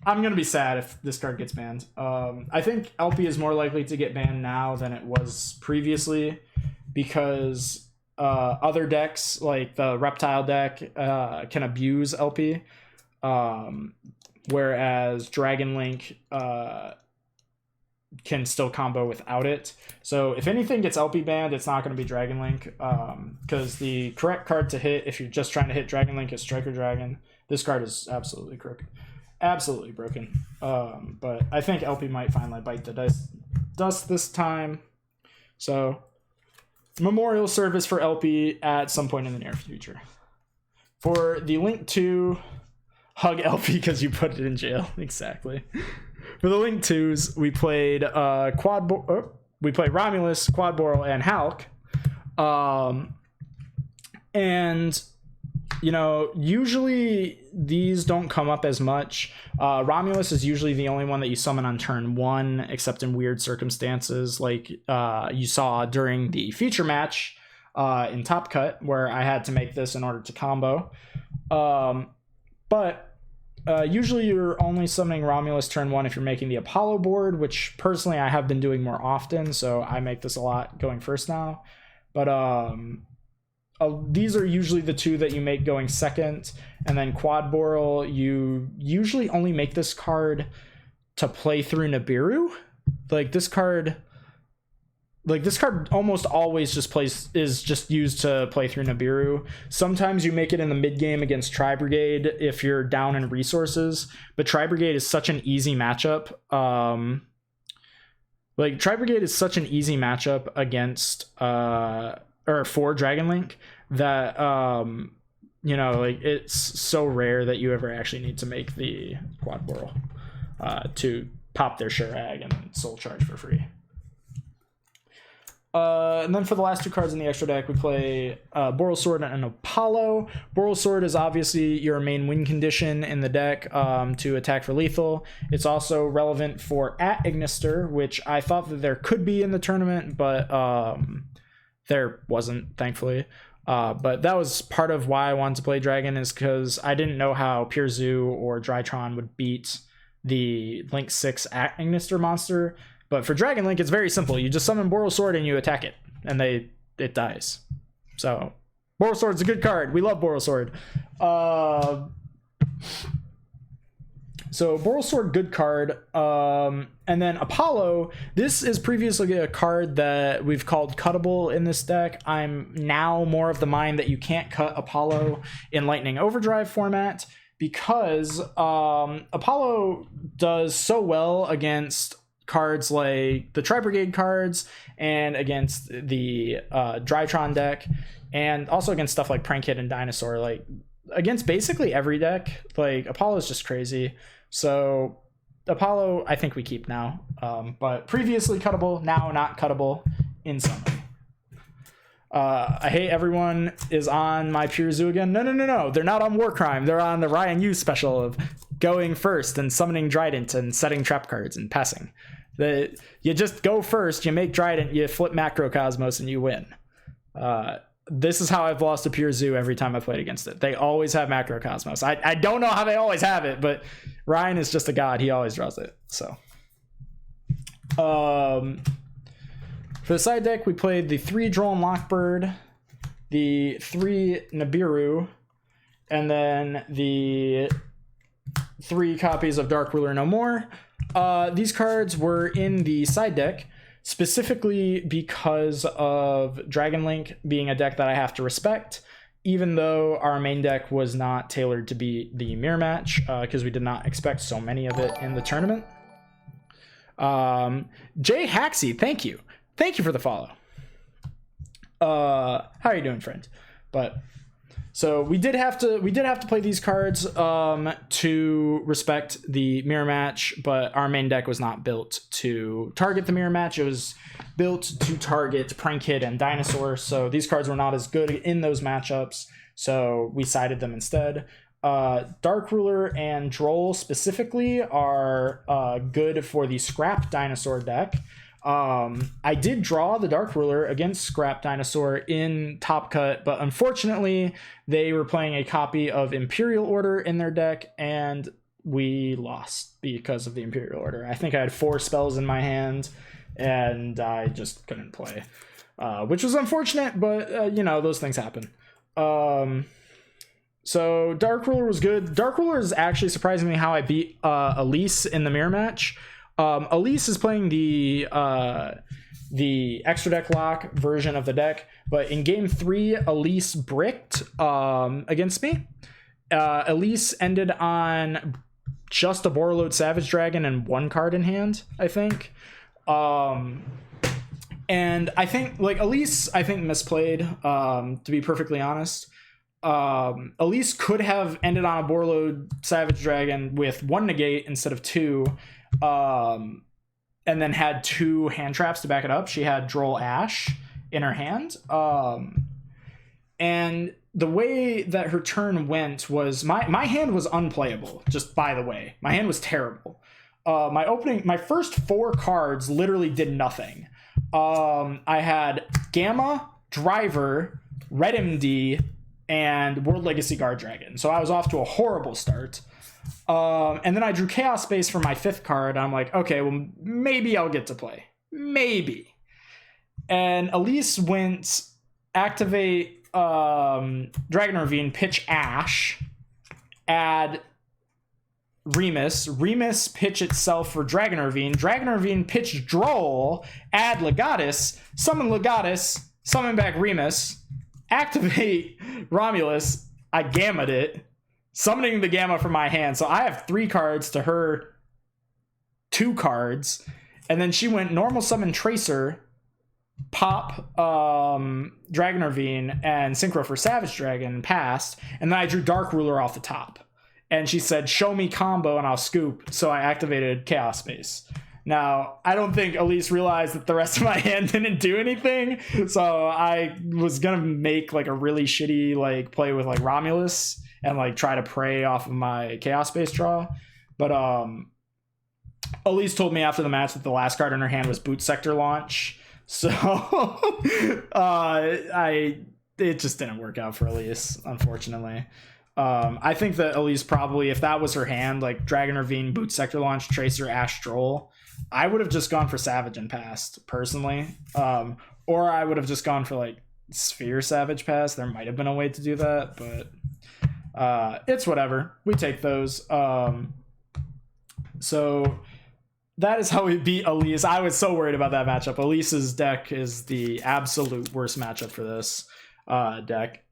Speaker 1: I'm gonna be sad if this card gets banned. I think LP is more likely to get banned now than it was previously, because other decks like the Reptile deck can abuse LP, whereas Dragon Link can still combo without it. So if anything gets LP banned, it's not going to be Dragon Link, because the correct card to hit if you're just trying to hit Dragon Link is Striker Dragon. This card is absolutely crooked, absolutely broken. But I think LP might finally bite the dust this time. So memorial service for LP at some point in the near future. For the Link 2, hug LP because you put it in jail. Exactly. For the Link 2s, we played Romulus, Quad Boral, and Hulk. And you know, usually these don't come up as much. Romulus is usually the only one that you summon on turn 1, except in weird circumstances, like you saw during the feature match in Top Cut, where I had to make this in order to combo. But usually you're only summoning Romulus turn 1 if you're making the Apollo board, which personally I have been doing more often, so I make this a lot going first now. But these are usually the 2 that you make going second, and then Quad Boral, you usually only make this card to play through Nibiru. Like this card almost always is just used to play through Nibiru. Sometimes you make it in the mid game against Tri Brigade if you're down in resources, but Tri Brigade is such an easy matchup. Tri Brigade is such an easy matchup against or for Dragon Link that you know, like it's so rare that you ever actually need to make the Quad Boral to pop their Shurag and Soul Charge for free. And then for the last 2 cards in the extra deck, we play Boral Sword and Apollo. Boral Sword is obviously your main win condition in the deck to attack for lethal. It's also relevant for at Ignister, which I thought that there could be in the tournament, but there wasn't, thankfully. But that was part of why I wanted to play Dragon, is because I didn't know how Pure Zoo or Drytron would beat the Link 6 at Ignister monster, But for Dragon Link, it's very simple. You just summon Borosword and you attack it, and it dies. So Borosword's a good card. We love Borosword. So Borosword, good card. And then Apollo, this is previously a card that we've called cuttable in this deck. I'm now more of the mind that you can't cut Apollo in Lightning Overdrive format because Apollo does so well against cards like the Tri-Brigade cards and against the Drytron deck, and also against stuff like Prank Kid and Dinosaur. Like against basically every deck, like Apollo is just crazy. So Apollo, I think we keep now, but previously cuttable, now not cuttable in summary. I hate everyone is on my Pure Zoo again. No. They're not on Warcrime. They're on the Ryan Yu special of going first and summoning Trident and setting trap cards and passing. You just go first, you make Trident, you flip Macrocosmos, and you win. This is how I've lost to Pure Zoo every time I played against it. They always have Macrocosmos. I don't know how they always have it, but Ryan is just a god. He always draws it. So, for the side deck, we played the 3 Droll Lockbird, the 3 Nibiru, and then the 3 copies of Dark Ruler No More. These cards were in the side deck specifically because of Dragon Link being a deck that I have to respect, even though our main deck was not tailored to be the mirror match, because we did not expect so many of it in the tournament. Jay Haxie, thank you for the follow. How are you doing, friend? But so we did have to play these cards to respect the mirror match, but our main deck was not built to target the mirror match. It was built to target Prank Kid and Dinosaur, so these cards were not as good in those matchups, so we sided them instead. Dark Ruler and Droll specifically are good for the Scrap Dinosaur deck. I did draw the Dark Ruler against Scrap Dinosaur in Top Cut, but unfortunately they were playing a copy of Imperial Order in their deck, and we lost because of the Imperial Order. I think I had 4 spells in my hand, and I just couldn't play, which was unfortunate, but those things happen. So Dark Ruler was good. Dark Ruler is actually surprisingly how I beat Elise in the mirror match. Elise is playing the extra deck lock version of the deck, but in game 3, Elise bricked against me. Elise ended on just a Borreload Savage Dragon and 1 card in hand, I think. And I think Elise, misplayed, to be perfectly honest. Elise could have ended on a Borreload Savage Dragon with 1 negate instead of 2. And then had 2 hand traps to back it up. She had Droll Ash in her hand. And the way that her turn went was my hand was unplayable, just by the way. My hand was terrible. My first 4 cards literally did nothing. I had Gamma, Driver, Red MD, and World Legacy Guard Dragon. So I was off to a horrible start. And then I drew Chaos Space for my 5th card. I'm like, okay, well, maybe I'll get to play. Maybe. And Elise went activate Dragon Ravine, pitch Ash, add Remus pitch itself for Dragon Ravine, pitch Droll, add Legatus, summon Legatus, summon back Remus, activate Romulus, I gammed it, summoning the Gamma from my hand. So I have 3 cards to her 2 cards. And then she went normal summon Tracer, pop Dragon Ravine, and Synchro for Savage Dragon, passed. And then I drew Dark Ruler off the top. And she said, show me combo and I'll scoop. So I activated Chaos Space. Now, I don't think Elise realized that the rest of my hand didn't do anything. So I was going to make a really shitty play with Romulus and try to prey off of my Chaos Space draw. But Elise told me after the match that the last card in her hand was Boot Sector Launch. So it just didn't work out for Elise, unfortunately. I think that Elise probably, if that was her hand, like Dragon Ravine, Boot Sector Launch, Tracer, Ash Droll, I would have just gone for Savage and passed, personally. Or I would have just gone for like Sphere Savage Pass. There might have been a way to do that, but it's whatever. We take those. So that is how we beat Elise. I was so worried about that matchup. Elise's deck is the absolute worst matchup for this deck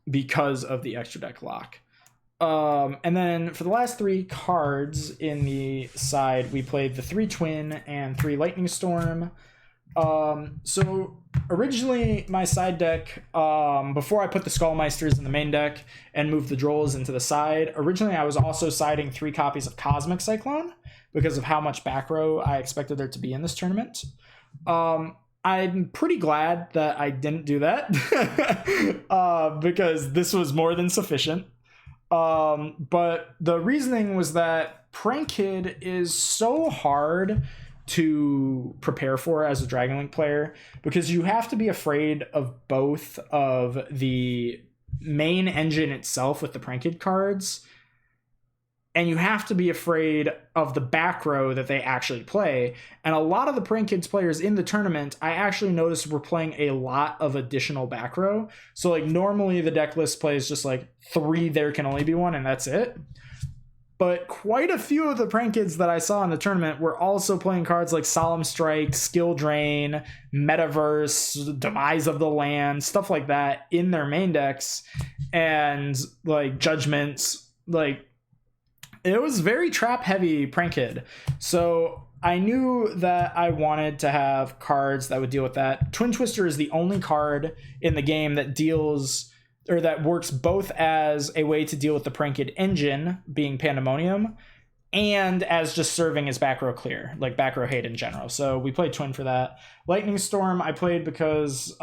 Speaker 1: because of the extra deck lock. And then for the last 3 cards in the side, we played the 3 Twin and 3 Lightning Storm. So originally my side deck, before I put the Skullmeisters in the main deck and moved the Drolls into the side, originally I was also siding 3 copies of Cosmic Cyclone because of how much back row I expected there to be in this tournament. I'm pretty glad that I didn't do that because this was more than sufficient. But the reasoning was that Prank Kid is so hard to prepare for as a Dragon Link player because you have to be afraid of both of the main engine itself with the Prank Kid cards, and you have to be afraid of the back row that they actually play. And a lot of the Prank Kids players in the tournament, I actually noticed were playing a lot of additional back row. So like normally the deck list plays just like 3 There Can Only Be One and that's it. But quite a few of the Prank Kids that I saw in the tournament were also playing cards like Solemn Strike, Skill Drain, Metaverse, Demise of the Land, stuff like that in their main decks. And like Judgments, like it was very trap heavy Prank Kid. So I knew that I wanted to have cards that would deal with that. Twin Twister is the only card in the game that deals or that works both as a way to deal with the Prank Kid engine being Pandemonium and as just serving as back row clear, like back row hate in general. So we played Twin for that. Lightning Storm I played because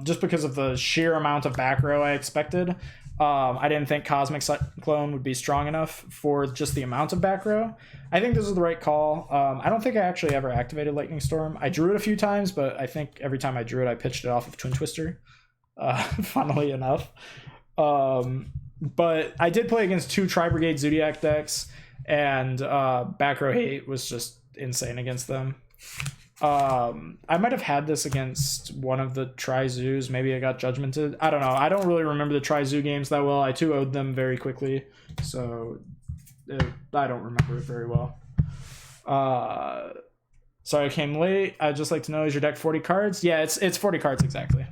Speaker 1: just because of the sheer amount of back row I expected. I didn't think Cosmic Cyclone would be strong enough for just the amount of back row. I think this is the right call. I don't think I actually ever activated Lightning Storm. I drew it a few times, but I think every time I drew it, I pitched it off of Twin Twister, funnily enough. But I did play against 2 Tri-Brigade Zodiac decks, and back row hate was just insane against them. I might have had this against one of the Tri-Zoos. Maybe I got judgmented. I don't know. I don't really remember the Tri-Zoo games that well. I 2-0'd them very quickly, so I don't remember it very well. Sorry I came late. I'd just like to know, is your deck 40 cards? Yeah, it's 40 cards exactly.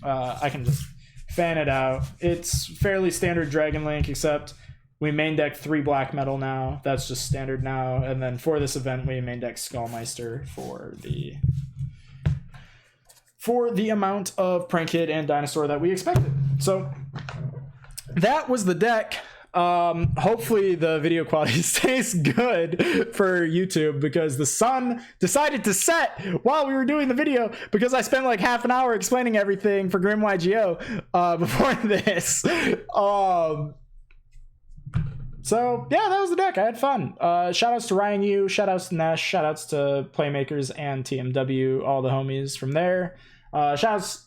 Speaker 1: I can just fan it out. It's fairly standard Dragon Link, except we main deck 3 Black Metal now. That's just standard now. And then for this event, we main deck Skullmeister for the amount of Prank Kid and Dinosaur that we expected. So that was the deck. Hopefully the video quality stays good for YouTube because the sun decided to set while we were doing the video because I spent like half an hour explaining everything for Grim YGO before this. So yeah, that was the deck. I had fun. Shout outs to Ryan Yu, shout outs to Nesh, shout outs to Playmakers and TMW, all the homies from there. Shout outs,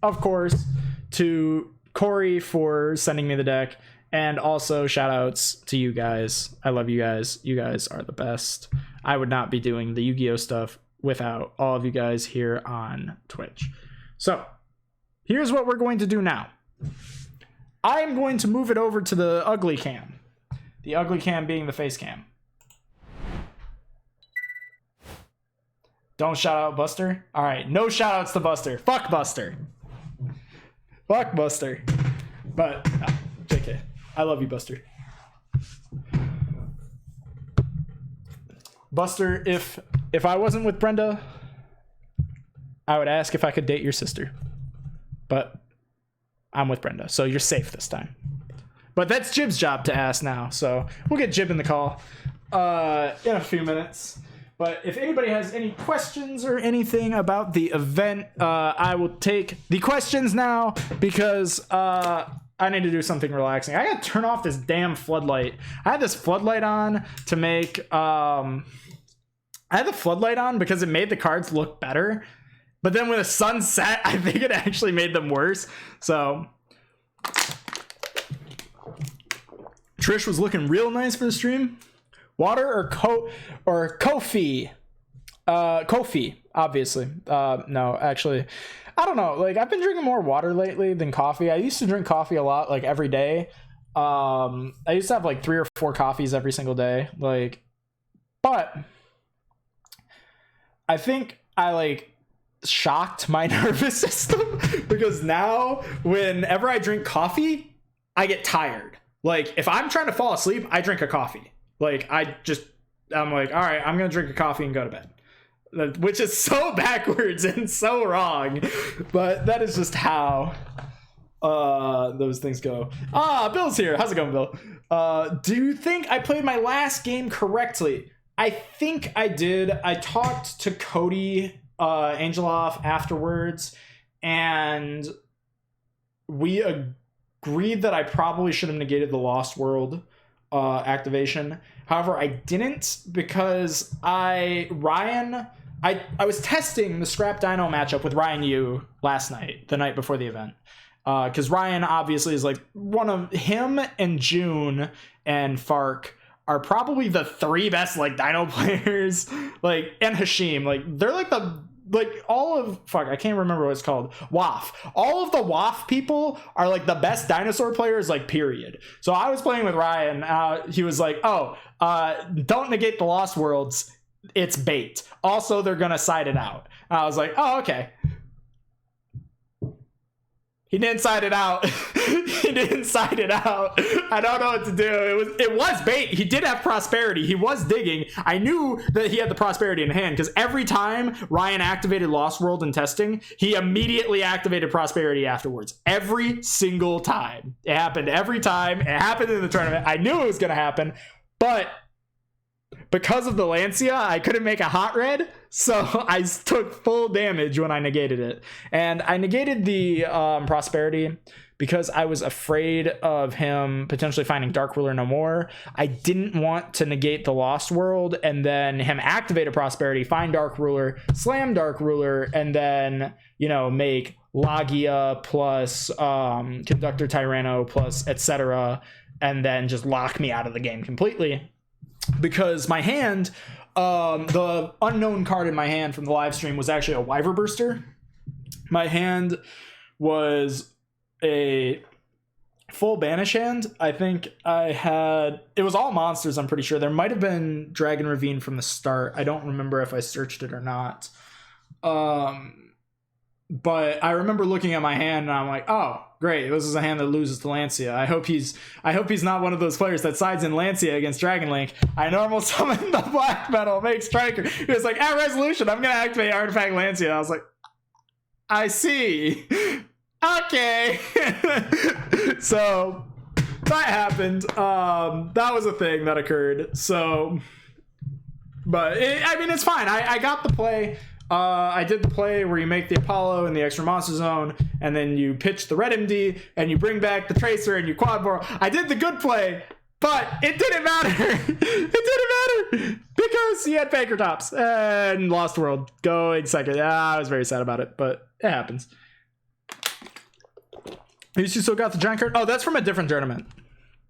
Speaker 1: of course, to Corey for sending me the deck, and also shout outs to you guys. I love you guys. You guys are the best. I would not be doing the Yu-Gi-Oh stuff without all of you guys here on Twitch. So here's what we're going to do now. I am going to move it over to the ugly cam. The ugly cam being the face cam. Don't shout out Buster. All right, no shout outs to Buster. Fuck Buster. Fuck Buster. But, JK. I love you, Buster. Buster, if I wasn't with Brenda, I would ask if I could date your sister. But I'm with Brenda, so you're safe this time. But that's Jib's job to ask now, so we'll get Jib in the call in a few minutes. But if anybody has any questions or anything about the event, I will take the questions now because I need to do something relaxing. I gotta turn off this damn floodlight. I had this floodlight on to make... I had the floodlight on because it made the cards look better. But then when the sun set, I think it actually made them worse. So... Trish was looking real nice for the stream. Water or Kofi? Kofi, obviously. No, actually, I don't know. Like, I've been drinking more water lately than coffee. I used to drink coffee a lot, like every day. I used to have like 3 or 4 coffees every single day. Like, but I think I like shocked my nervous system because now whenever I drink coffee, I get tired. Like, if I'm trying to fall asleep, I drink a coffee. Like, I'm like, all right, I'm gonna drink a coffee and go to bed, which is so backwards and so wrong, but that is just how those things go. Bill's here. How's it going, Bill? Do you think I played my last game correctly? I think I did. I talked to Cody Angeloff afterwards, and we agreed that I probably should have negated the Lost World activation. However, I didn't because I was testing the Scrap Dino matchup with Ryan Yu last night, the night before the event. Because Ryan obviously is like one of him and June and Fark are probably the 3 best like Dino players, like, and Hashim. Like, they're like I can't remember what it's called. WAF. All of the WAF people are like the best dinosaur players, like, period. So I was playing with Ryan. He was like, don't negate the Lost Worlds. It's bait. Also, they're going to side it out. I was like, oh, okay. He didn't side it out. He didn't side it out. I don't know what to do. It was bait. He did have prosperity. He was digging. I knew that he had the prosperity in hand because every time Ryan activated Lost World in testing, he immediately activated prosperity afterwards. Every single time. It happened every time. It happened in the tournament. I knew it was going to happen, but because of the Lancia, I couldn't make a hot red, so I took full damage when I negated it. And I negated the prosperity because I was afraid of him potentially finding Dark Ruler no more. I didn't want to negate the Lost World and then him activate a prosperity, find Dark Ruler, slam Dark Ruler, and then, you know, make Lagia plus Conductor Tyranno plus etc., and then just lock me out of the game completely. Because my hand, the unknown card in my hand from the live stream was actually a Wyver Burster. My hand was a full banish hand. I think it was all monsters, I'm pretty sure. There might have been Dragon Ravine from the start. I don't remember if I searched it or not. But I remember looking at my hand and I'm like, oh, great, this is a hand that loses to Lancia. I hope he's not one of those players that sides in Lancia against Dragon Link. I normal summon the black metal, make striker. He was like, at resolution, I'm gonna activate Artifact Lancia. I was like, I see. Okay. So that happened. That was a thing that occurred. So, but it's fine. I got the play. I did the play where you make the Apollo in the extra monster zone, and then you pitch the red MD, and you bring back the Tracer, and you quad boro. I did the good play, but it didn't matter. It didn't matter because he had Faker Tops and Lost World going second. I was very sad about it, but it happens. You still got the giant card? Oh, that's from a different tournament.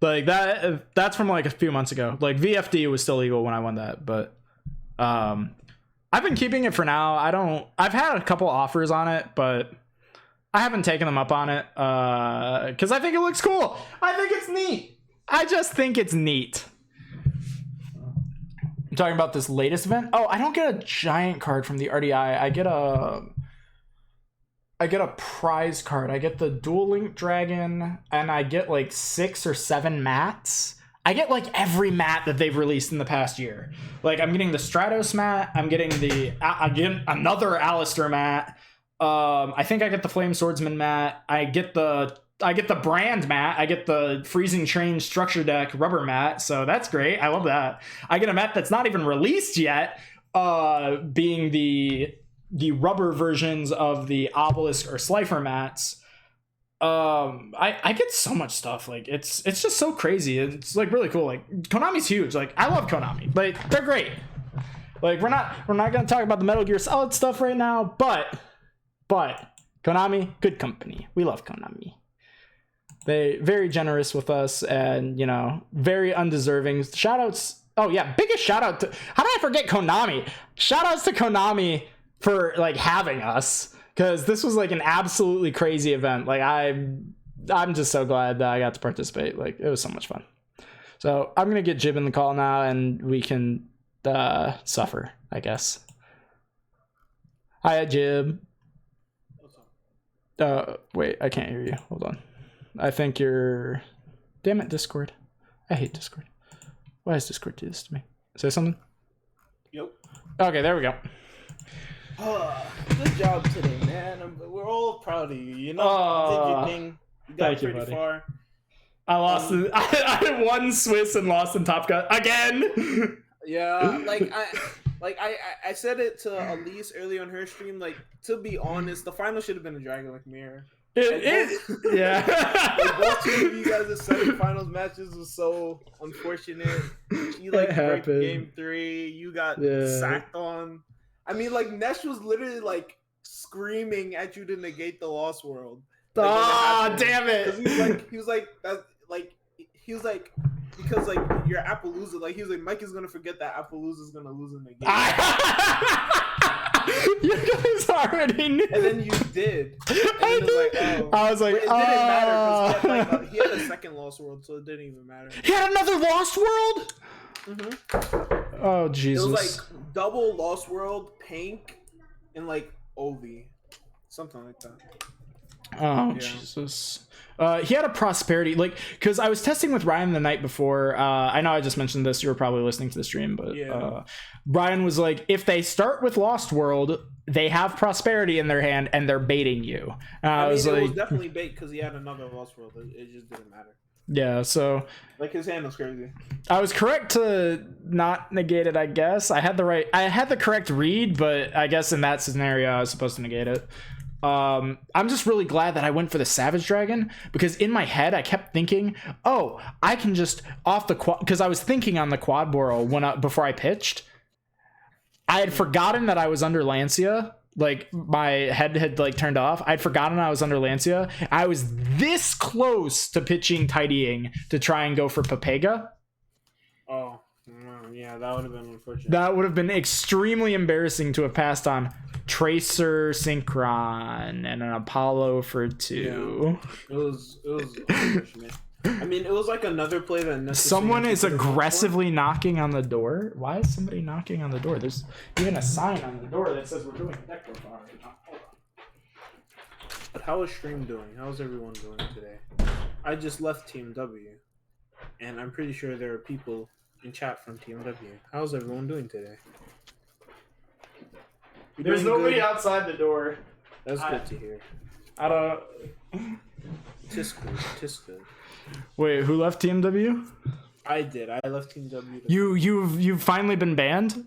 Speaker 1: Like that's from like a few months ago. Like VFD was still legal when I won that, but I've been keeping it for now. I've had a couple offers on it, but I haven't taken them up on it because I think it looks cool. I think it's neat. I just think it's neat. I'm talking about this latest event. Oh, I don't get a giant card from the RDI. I get a prize card. I get the Dual Link Dragon, and I get like 6 or 7 mats. I get like every mat that they've released in the past year. Like I'm getting the Stratos mat. I'm getting another Alistair mat. I think I get the Flame Swordsman mat. I get the brand mat. I get the Freezing Train Structure Deck rubber mat. So that's great. I love that. I get a mat that's not even released yet, being the rubber versions of the Obelisk or Slifer mats. I get so much stuff. Like it's just so crazy. It's like really cool. Like Konami's huge. Like I love Konami. Like they're great. Like we're not gonna talk about the Metal Gear Solid stuff right now, but Konami, good company. We love Konami. They very generous with us, and very undeserving. Shout outs. Oh yeah, biggest shout out to, how did I forget Konami? Shout outs to Konami for like having us, because this was like an absolutely crazy event. Like I'm just so glad that I got to participate. Like it was so much fun. So I'm gonna get Jib in the call now, and we can suffer, I guess. Hi, Jib. Wait, I can't hear you. Hold on. I think you're... Damn it, Discord. I hate Discord. Why does Discord do this to me? Say something?
Speaker 3: Yep.
Speaker 1: Okay, there we go.
Speaker 3: Good job today, man. We're all proud of you. You know, you did your thing. You got pretty far.
Speaker 1: I lost. I won Swiss and lost in Top Gun again.
Speaker 3: Yeah, I said it to Elise early on her stream. Like, to be honest, the final should have been a Dragon Link Mirror.
Speaker 1: Yeah.
Speaker 3: Like, both two of you guys' semifinals matches was so unfortunate. You break game 3. You got sacked on. I mean, like, Nesh was literally like screaming at you to negate the Lost World. Like,
Speaker 1: damn it!
Speaker 3: He was like, because like your Appaloosa, like he was like, Mike is gonna forget that Appaloosa's gonna lose in the game.
Speaker 1: You guys already knew.
Speaker 3: And then you did. And
Speaker 1: I was like,
Speaker 3: it didn't matter because he had a second Lost World, so it didn't even matter.
Speaker 1: He had another Lost World?
Speaker 3: Mm-hmm.
Speaker 1: Oh, Jesus.
Speaker 3: It was like double Lost World, Pink, and like Ovi. Something like that.
Speaker 1: Oh, yeah. Jesus. He had a prosperity, because I was testing with Ryan the night before. I know I just mentioned this. You were probably listening to the stream, but Ryan was like, if they start with Lost World, they have prosperity in their hand and they're baiting you.
Speaker 3: It was definitely bait because he had another Lost World. It just didn't matter.
Speaker 1: Yeah, so...
Speaker 3: Like, his hand was crazy.
Speaker 1: I was correct to not negate it, I guess. I had the correct read, but I guess in that scenario, I was supposed to negate it. I'm just really glad that I went for the Savage Dragon, because in my head I kept thinking, oh, I can just off the quad, because I was thinking on the quad barrel before I pitched. I had forgotten that I was under Lancia. Like, my head had turned off. I'd forgotten I was under Lancia. I was this close to pitching Tidying to try and go for Papega.
Speaker 3: Oh, yeah, that would have been unfortunate.
Speaker 1: That would have been extremely embarrassing to have passed on Tracer, Synchron, and an Apollo for 2.
Speaker 3: Yeah, it was unfortunate. I mean, it was like another play that
Speaker 1: someone is aggressively knocking on the door. Why is somebody knocking on the door? There's even a sign on the door that says we're doing a necrophone right now.
Speaker 3: But how is stream doing? How's everyone doing today? I just left Team W, and I'm pretty sure there are people in chat from Team W. How's everyone doing today?
Speaker 1: There's nobody outside the door.
Speaker 3: That's good to hear.
Speaker 1: I don't...
Speaker 3: Tis good.
Speaker 1: Wait, who left Team W?
Speaker 3: I did. I left Team W.
Speaker 1: You've finally been banned?